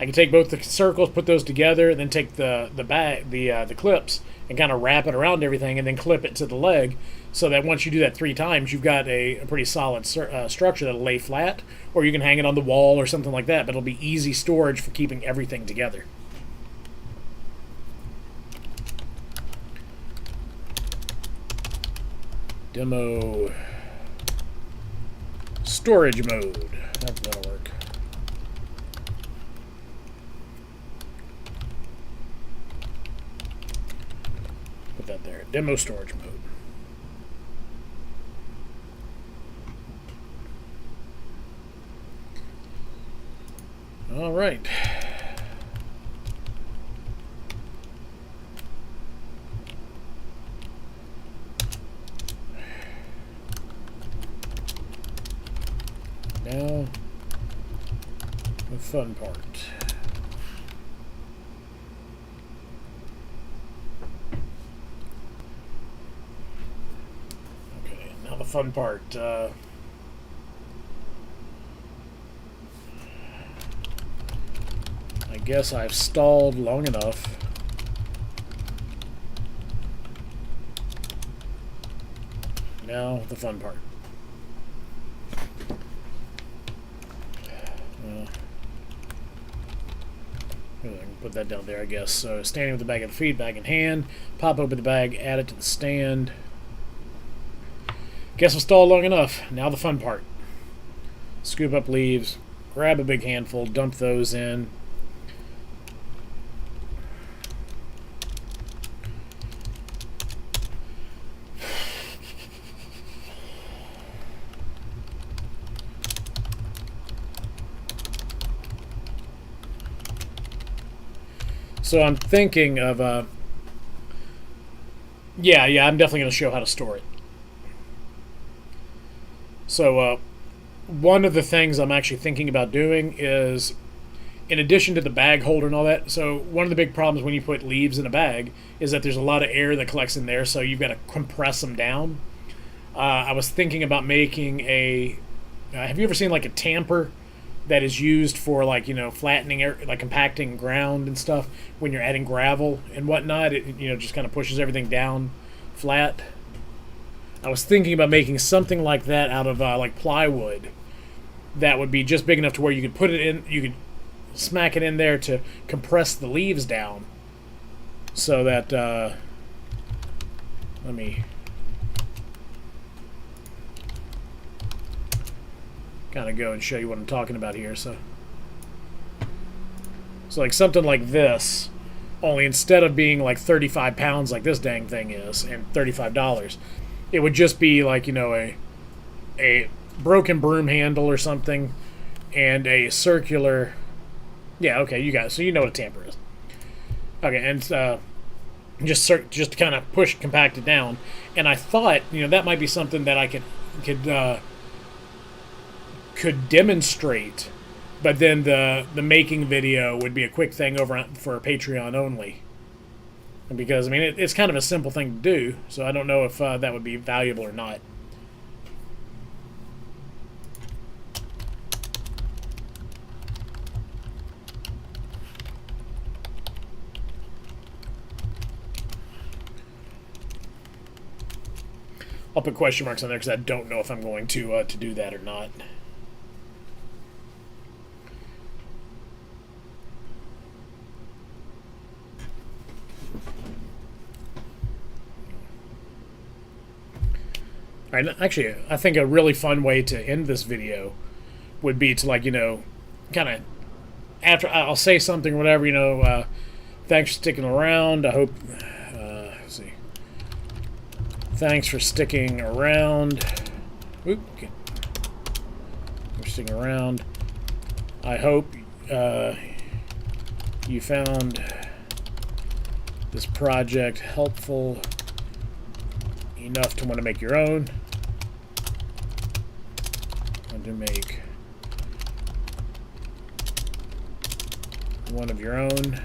I can take both the circles, put those together, and then take the clips and kind of wrap it around everything, and then clip it to the leg, so that once you do that 3 times, you've got a pretty solid structure that'll lay flat, or you can hang it on the wall or something like that. But it'll be easy storage for keeping everything together. Demo storage mode. That'll work. Put that there. Demo storage mode. All right. Now, the fun part. Okay, now the fun part. I guess I've stalled long enough. Now, the fun part. I can put that down there, I guess. So, standing with the bag of feed, bag in hand, pop open the bag, add it to the stand. Guess I've stalled long enough. Now the fun part. Scoop up leaves, grab a big handful, dump those in. So I'm thinking of, yeah, I'm definitely going to show how to store it. So one of the things I'm actually thinking about doing is, in addition to the bag holder and all that, so one of the big problems when you put leaves in a bag is that there's a lot of air that collects in there, so you've got to compress them down. I was thinking about making a, have you ever seen like a tamper that is used for, like, you know, flattening air, like compacting ground and stuff when you're adding gravel and whatnot? It, you know, just kind of pushes everything down flat. I was thinking about making something like that out of like plywood that would be just big enough to where you could put it in, you could smack it in there to compress the leaves down, so that let me kind of go and show you what I'm talking about here. So like something like this, only instead of being like 35 pounds like this dang thing is and $35, it would just be like, you know, a broken broom handle or something and a circular, yeah, okay, you guys, so you know what a tamper is. Okay, and just kind of push, compact it down. And I thought, you know, that might be something that I could demonstrate, but then the making video would be a quick thing over for Patreon only, because I mean it's kind of a simple thing to do, so I don't know if that would be valuable or not. I'll put question marks on there because I don't know if I'm going to do that or not. All right, actually, I think a really fun way to end this video would be to, like, you know, kind of, after I'll say something or whatever, you know, thanks for sticking around. I hope, let's see. Thanks for sticking around. Oop, okay. For sticking around. I hope you found this project helpful enough to want to make your own. And to make one of your own.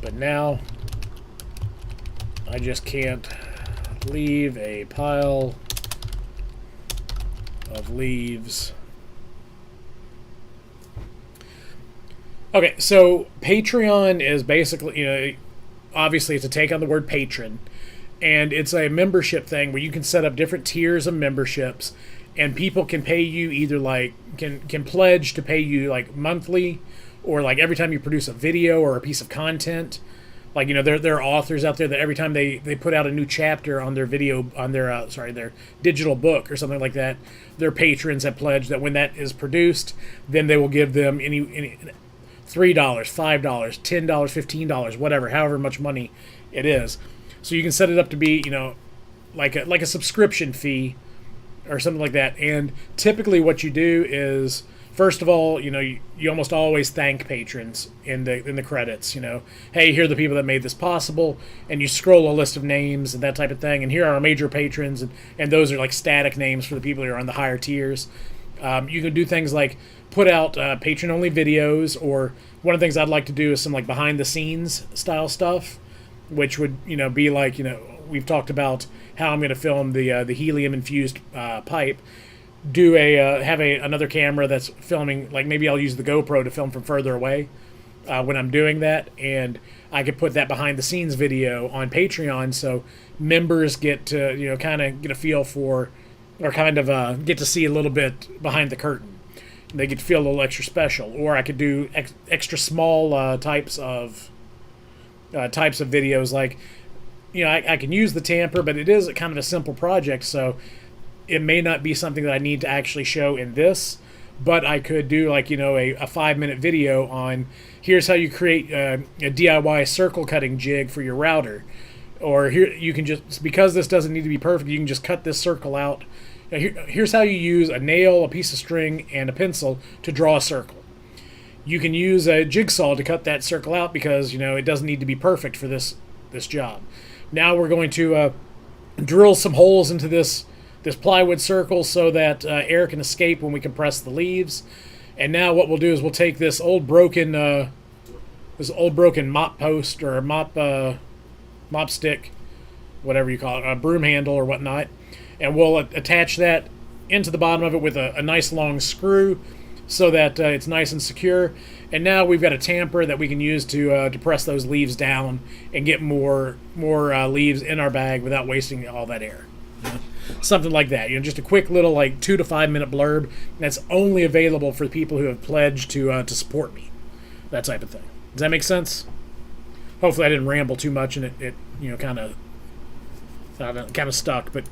But now I just can't leave a pile of leaves Okay, so Patreon is basically, obviously it's a take on the word patron, and it's a membership thing where you can set up different tiers of memberships, and people can pay you either like can pledge to pay you like monthly, or like every time you produce a video or a piece of content. Like, there are authors out there that every time they put out a new chapter on their video, on their their digital book or something like that, their patrons have pledged that when that is produced, then they will give them any $3, $5, $10, $15, whatever, however much money it is. So you can set it up to be, like a subscription fee or something like that. And typically what you do is, first of all, you almost always thank patrons in the credits. Hey, here are the people that made this possible, and you scroll a list of names and that type of thing. And here are our major patrons, and those are like static names for the people who are on the higher tiers. You can do things like put out patron-only videos, or one of the things I'd like to do is some like behind-the-scenes style stuff, which would be like we've talked about how I'm going to film the helium-infused pipe. Do have another camera that's filming, like maybe I'll use the GoPro to film from further away when I'm doing that, and I could put that behind the scenes video on Patreon, so members get to kind of get a feel for, or kind of get to see a little bit behind the curtain. They get to feel a little extra special. Or I could do extra small types of videos, like I can use the tamper, but it is kind of a simple project, so it may not be something that I need to actually show in this, but I could do like, a 5-minute video on here's how you create a DIY circle cutting jig for your router. Or here you can just, because this doesn't need to be perfect, you can just cut this circle out. Here's how you use a nail, a piece of string, and a pencil to draw a circle. You can use a jigsaw to cut that circle out because, it doesn't need to be perfect for this job. Now we're going to drill some holes into this plywood circle so that air can escape when we compress the leaves. And now what we'll do is we'll take this old broken mop post, or mop stick, whatever you call it, a broom handle or whatnot, and we'll attach that into the bottom of it with a nice long screw so that it's nice and secure. And now we've got a tamper that we can use to press those leaves down and get more leaves in our bag without wasting all that air. Something like that. Just a quick little like 2 to 5 minute blurb that's only available for people who have pledged to support me. That type of thing. Does that make sense? Hopefully I didn't ramble too much and it kind of stuck. But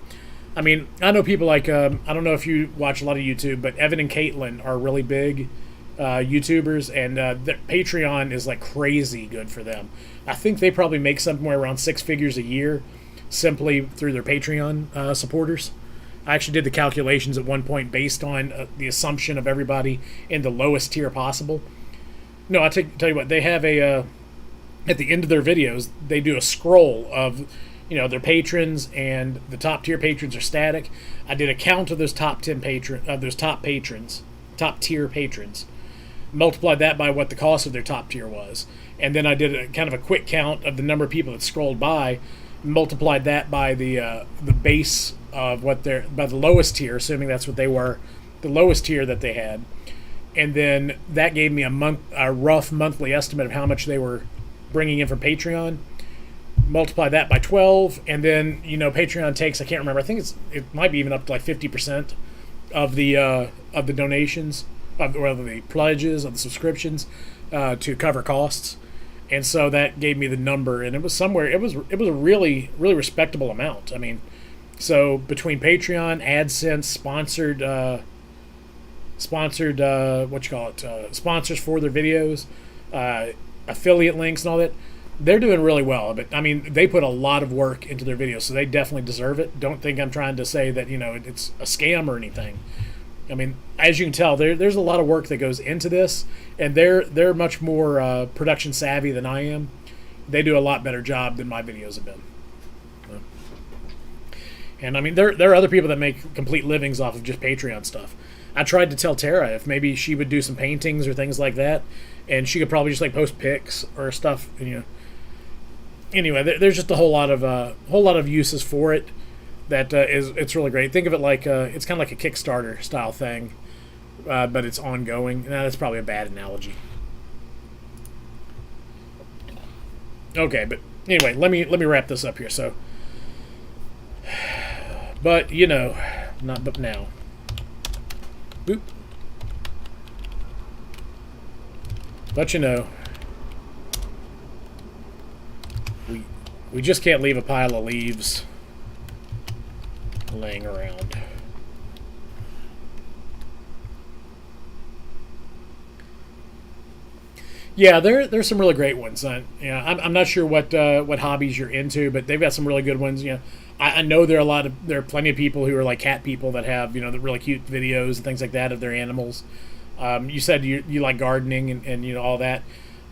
I mean, I know people like I don't know if you watch a lot of YouTube, but Evan and Caitlin are really big YouTubers, and their Patreon is like crazy good for them. I think they probably make somewhere around 6 figures a year simply through their Patreon supporters. I actually did the calculations at one point based on the assumption of everybody in the lowest tier possible. No, I'll tell you what, they have at the end of their videos, they do a scroll of their patrons, and the top tier patrons are static. I did a count of those top tier patrons, multiplied that by what the cost of their top tier was, and then I did a kind of a quick count of the number of people that scrolled by, multiplied that by the base of by the lowest tier, assuming that's what they were, the lowest tier that they had, and then that gave me a rough monthly estimate of how much they were bringing in from Patreon. Multiply that by 12, and then Patreon takes, I can't remember, I think it might be even up to like 50% of the donations, or the pledges, of the subscriptions, to cover costs. And so that gave me the number, and it was somewhere. It was a really, really respectable amount. I mean, so between Patreon, AdSense, sponsored sponsors for their videos, affiliate links, and all that, they're doing really well. But I mean, they put a lot of work into their videos, so they definitely deserve it. Don't think I'm trying to say that it's a scam or anything. I mean, as you can tell, there's a lot of work that goes into this, and they're much more production savvy than I am. They do a lot better job than my videos have been. And I mean, there are other people that make complete livings off of just Patreon stuff. I tried to tell Tara if maybe she would do some paintings or things like that, and she could probably just like post pics or stuff. Anyway, there's just a whole lot of uses for it. It's really great. Think of it like it's kind of like a Kickstarter style thing, but it's ongoing. Now, that's probably a bad analogy. Okay, but anyway, let me wrap this up here. So, but you know, not but now. Boop. But you know, we just can't leave a pile of leaves laying around. Yeah, there's some really great ones. Yeah, I'm not sure what hobbies you're into, but they've got some really good ones. You know, I know there are plenty of people who are like cat people that have the really cute videos and things like that of their animals. You said you like gardening and all that.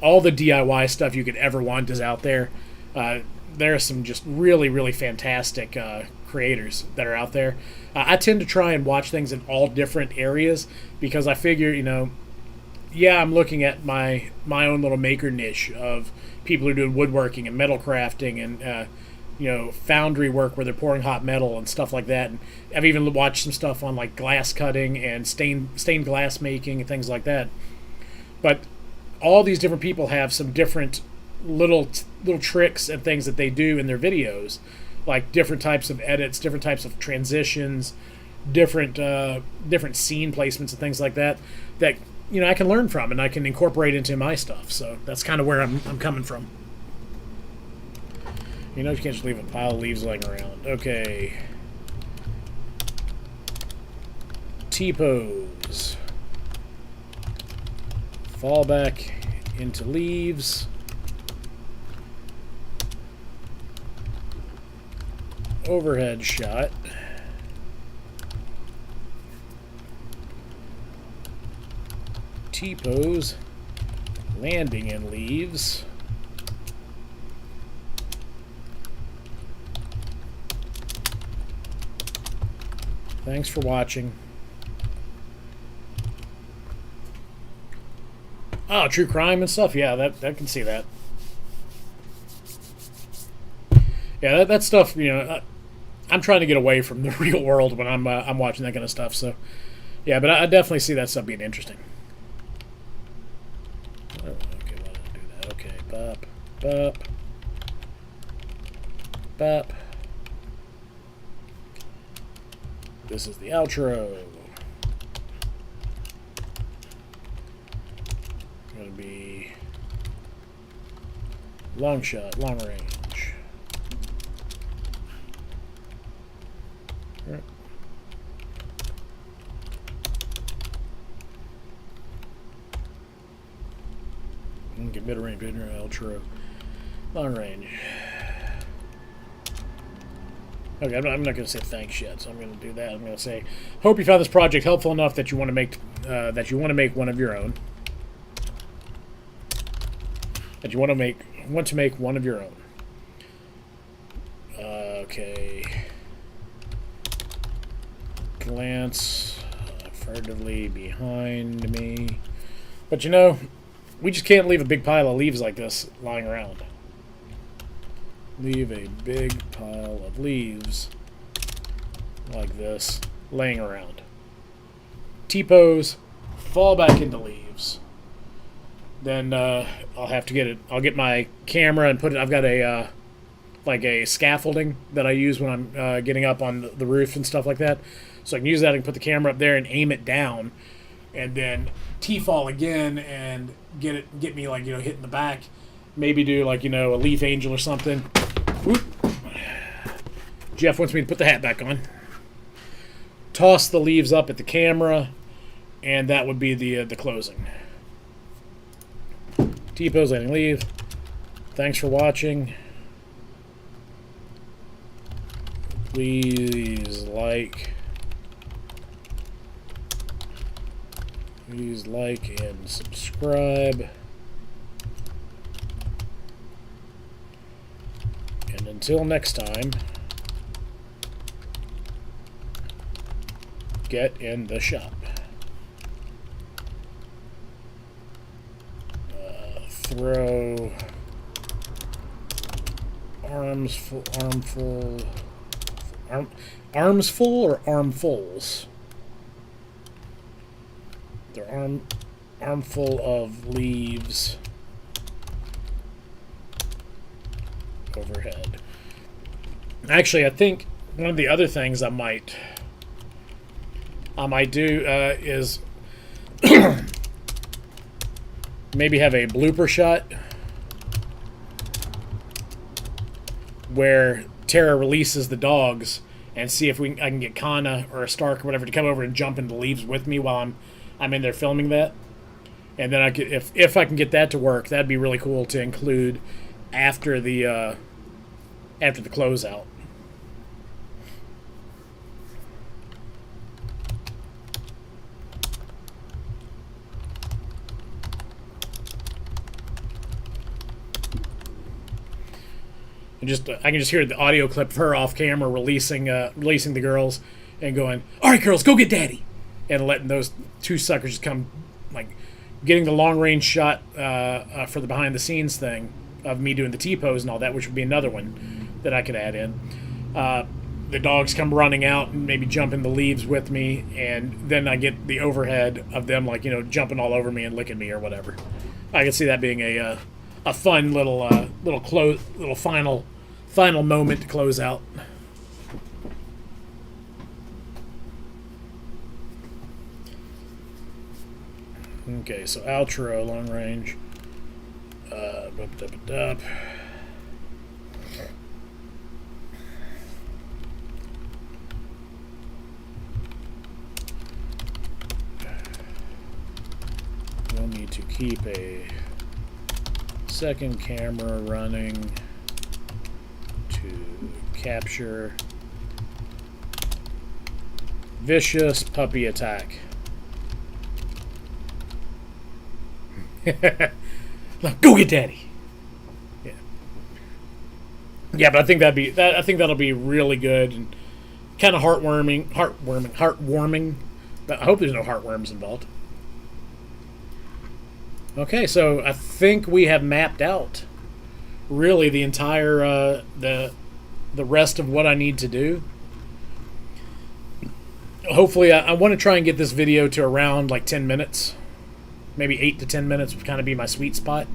All the DIY stuff you could ever want is out there. There are some just really fantastic creators that are out there. I tend to try and watch things in all different areas because I figure yeah, I'm looking at my own little maker niche of people who are doing woodworking and metal crafting and foundry work where they're pouring hot metal and stuff like that. And I've even watched some stuff on like glass cutting and stained glass making and things like that. But all these different people have some different little tricks and things that they do in their videos, like different types of edits, different types of transitions, different scene placements and things like that. That I can learn from and I can incorporate into my stuff. So that's kind of where I'm coming from. You can't just leave a pile of leaves laying around. Okay. T-pose. Fall back into leaves. Overhead shot. T-pose, landing in leaves. Thanks for watching. Oh, true crime and stuff. Yeah, that can see that. Yeah, that stuff. I'm trying to get away from the real world when I'm watching that kind of stuff. So, yeah, but I definitely see that stuff being interesting. Oh, okay, why did I do that? Okay, bop, bop, bop. This is the outro. Gonna be long shot, long range. All right. Get mid-range, outro, long range. Okay, I'm not going to say thanks yet, so I'm going to do that. I'm going to say, hope you found this project helpful enough that you want to make one of your own. That you want to make one of your own. Okay. Glance furtively behind me, but we just can't leave a big pile of leaves like this lying around. Leave a big pile of leaves like this laying around. T-pose, fall back into leaves. Then I'll have to get it. I'll get my camera and put it. I've got a like a scaffolding that I use when I'm getting up on the roof and stuff like that. So I can use that and put the camera up there and aim it down, and then T-fall again and get me like hitting the back. Maybe do like a leaf angel or something. Whoop. Jeff wants me to put the hat back on. Toss the leaves up at the camera, and that would be the closing. T-pose, letting leave. Thanks for watching. Please like and subscribe. And until next time, get in the shop. Throw arms full or armfuls? They're armful of leaves overhead. Actually, I think one of the other things I might do is maybe have a blooper shot where Tara releases the dogs, and see if I can get Kana or a Stark or whatever to come over and jump into leaves with me while I'm in there filming that. And then I could, if I can get that to work, that'd be really cool to include after the closeout. And I can just hear the audio clip of her off camera releasing the girls and going, "All right, girls, go get daddy," and letting those two suckers just come, like, getting the long range shot for the behind the scenes thing of me doing the T-pose and all that, which would be another one that I could add in. The dogs come running out and maybe jump in the leaves with me, and then I get the overhead of them, like, jumping all over me and licking me or whatever. I can see that being a fun little final moment to close out. Okay, so outro, long range. We'll need to keep a second camera running to capture vicious puppy attack. Go get daddy. Yeah, but I think I think that'll be really good and kind of heartwarming. But I hope there's no heartworms involved. Okay, so I think we have mapped out really the entire the rest of what I need to do. Hopefully, I want to try and get this video to around like 10 minutes. Maybe 8 to 10 minutes would kind of be my sweet spot.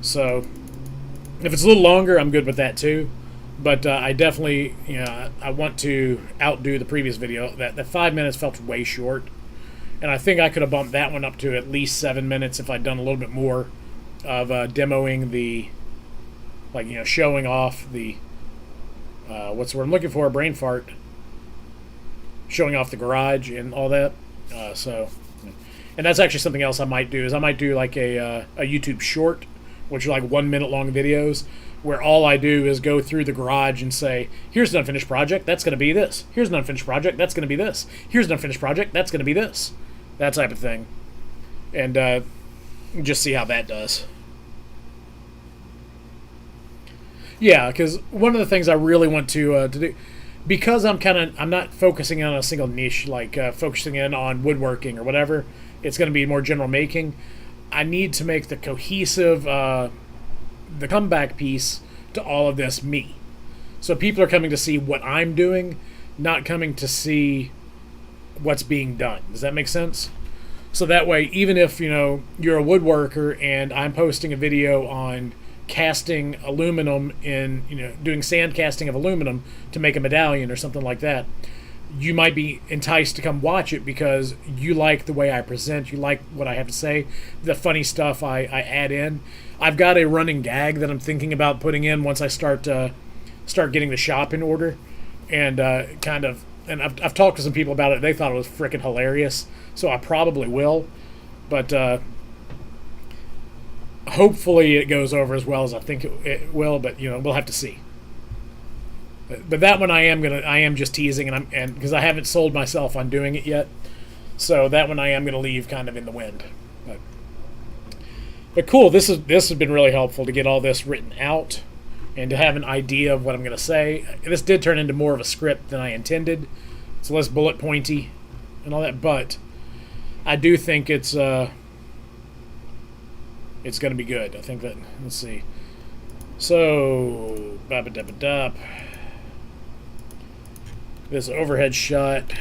So if it's a little longer, I'm good with that too. But I definitely, I want to outdo the previous video. That 5 minutes felt way short. And I think I could have bumped that one up to at least 7 minutes if I'd done a little bit more of demoing the, showing off the, what's the word I'm looking for, a brain fart. Showing off the garage and all that. And that's actually something else I might do, is I might do like a YouTube short, which are like 1 minute long videos, where all I do is go through the garage and say, here's an unfinished project, that's going to be this. Here's an unfinished project, that's going to be this. Here's an unfinished project, that's going to be this. That type of thing. And just see how that does. Yeah, because one of the things I really want to do, because I'm not focusing on a single niche, like focusing in on woodworking or whatever, it's going to be more general making. I need to make the cohesive, the comeback piece to all of this me. So people are coming to see what I'm doing, not coming to see what's being done. Does that make sense? So that way, even if, you're a woodworker and I'm posting a video on casting aluminum doing sand casting of aluminum to make a medallion or something like that, you might be enticed to come watch it because you like the way I present, you like what I have to say, the funny stuff I add in. I've got a running gag that I'm thinking about putting in once I start getting the shop in order, and and I've talked to some people about it. They thought it was freaking hilarious, so I probably will, but hopefully it goes over as well as I think it will. But we'll have to see. But that one I am just teasing, and because I haven't sold myself on doing it yet, so that one I am gonna leave kind of in the wind. But cool. This has been really helpful to get all this written out and to have an idea of what I'm gonna say. This did turn into more of a script than I intended. It's less bullet pointy and all that, but I do think it's gonna be good. I think that. Let's see. So this overhead shot.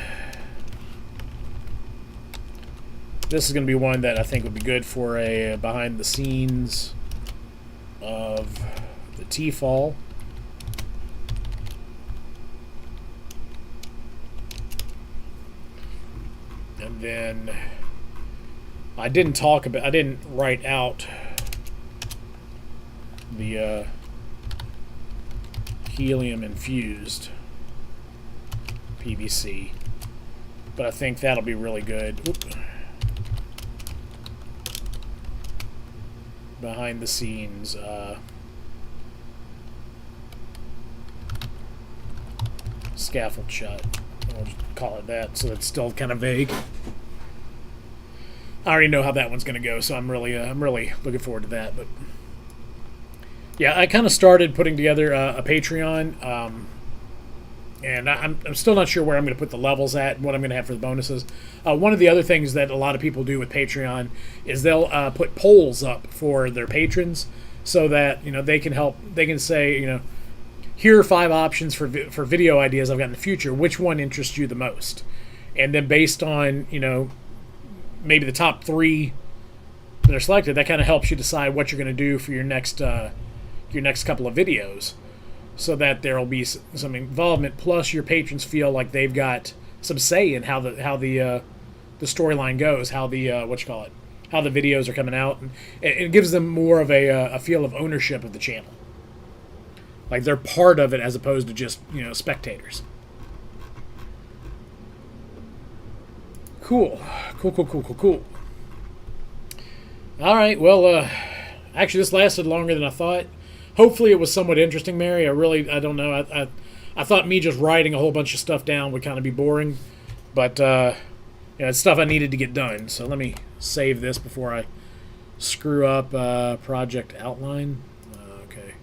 This is going to be one that I think would be good for a behind the scenes of the T-fall. And then I didn't write out the helium infused PVC, but I think that'll be really good. Oop. Behind the scenes, scaffold shot. We'll just call it that, so it's still kind of vague. I already know how that one's going to go, so I'm really looking forward to that. But yeah, I kind of started putting together a Patreon, and I'm still not sure where I'm going to put the levels at, what I'm going to have for the bonuses. One of the other things that a lot of people do with Patreon is they'll put polls up for their patrons, so that they can help. They can say, here are 5 options for video ideas I've got in the future. Which one interests you the most? And then based on maybe the top 3 that are selected, that kind of helps you decide what you're going to do for your next couple of videos, so that there will be some involvement. Plus, your patrons feel like they've got some say in how the storyline goes, how the how the videos are coming out, and it gives them more of a feel of ownership of the channel. Like they're part of it as opposed to just spectators. Cool. All right. Well, actually, this lasted longer than I thought. Hopefully, it was somewhat interesting, Mary. I don't know. I thought me just writing a whole bunch of stuff down would kind of be boring, but it's stuff I needed to get done. So let me save this before I screw up project outline. Okay.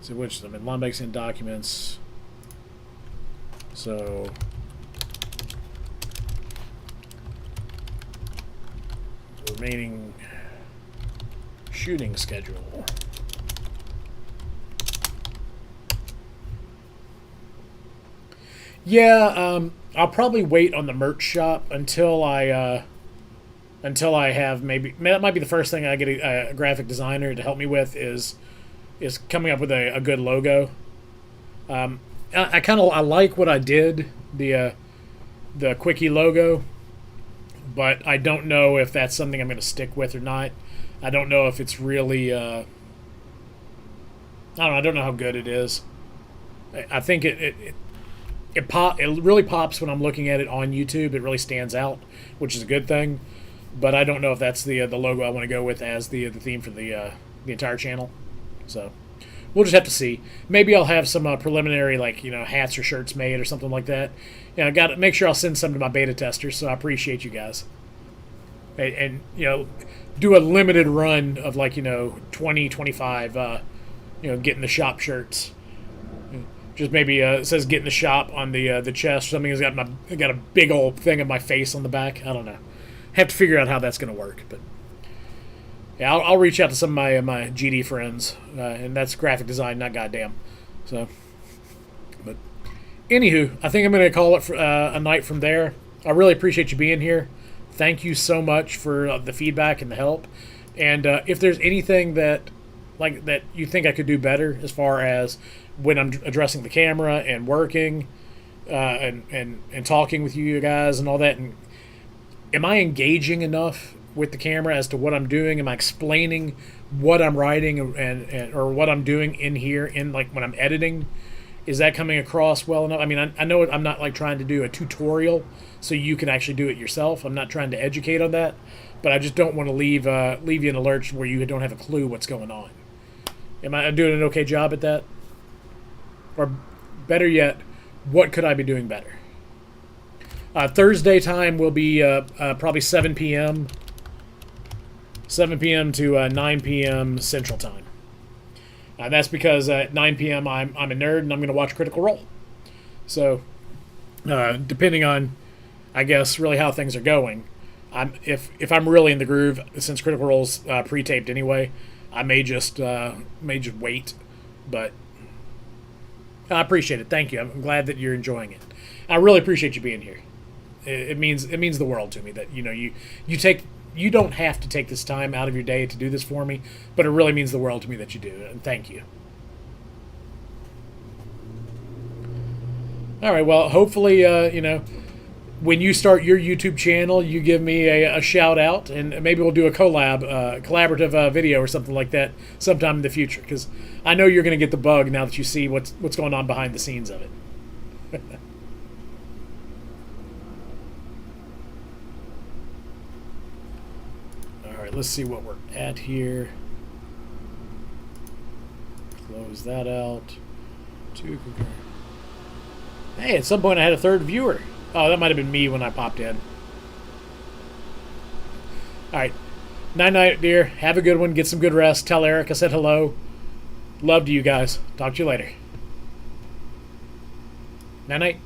So which I'm in Lombex in documents. So remaining shooting schedule. Yeah, I'll probably wait on the merch shop until I have maybe that might be the first thing I get a graphic designer to help me with is coming up with a good logo. I like what I did, the Quickie logo, but I don't know if that's something I'm going to stick with or not. I don't know if it's really I don't know how good it is. I think it really pops when I'm looking at it on YouTube. It really stands out, which is a good thing. But I don't know if that's the logo I want to go with as the theme for the entire channel. So we'll just have to see. Maybe I'll have some preliminary hats or shirts made or something like that. I got to make sure I'll send some to my beta testers. So I appreciate you guys. And do a limited run of 20, 25. Getting the shop shirts. Just maybe it says "Get in the shop" on the chest. Something has got a big old thing of my face on the back. I don't know. Have to figure out how that's going to work. But yeah, I'll reach out to some of my GD friends, and that's graphic design, not goddamn. So, but anywho, I think I'm going to call it a night from there. I really appreciate you being here. Thank you so much for the feedback and the help. And if there's anything that you think I could do better as far as when I'm addressing the camera and working and talking with you guys and all that, and am I engaging enough with the camera as to what I'm doing? Am I explaining what I'm writing and or what I'm doing in here when I'm editing? Is that coming across well enough? I mean, I know I'm not trying to do a tutorial so you can actually do it yourself. I'm not trying to educate on that, but I just don't want to leave you in a lurch where you don't have a clue what's going on. Am I doing an okay job at that? Or better yet, what could I be doing better? Thursday time will be probably 7 p.m. 7 p.m. to 9 p.m. Central Time. That's because at 9 p.m. I'm a nerd and I'm going to watch Critical Role. So, depending on, I guess, really how things are going, if I'm really in the groove, since Critical Role's pre-taped anyway, I may just wait. But I appreciate it. Thank you. I'm glad that you're enjoying it. I really appreciate you being here. It means the world to me that you take you don't have to take this time out of your day to do this for me, but it really means the world to me that you do, and thank you. All right, well, hopefully, when you start your YouTube channel, you give me a shout out, and maybe we'll do a collaborative video or something like that sometime in the future. Because I know you're going to get the bug now that you see what's going on behind the scenes of it. All right, let's see what we're at here. Close that out. Hey, at some point I had a third viewer. Oh, that might have been me when I popped in. All right. Night-night, dear. Have a good one. Get some good rest. Tell Eric I said hello. Love to you guys. Talk to you later. Night-night.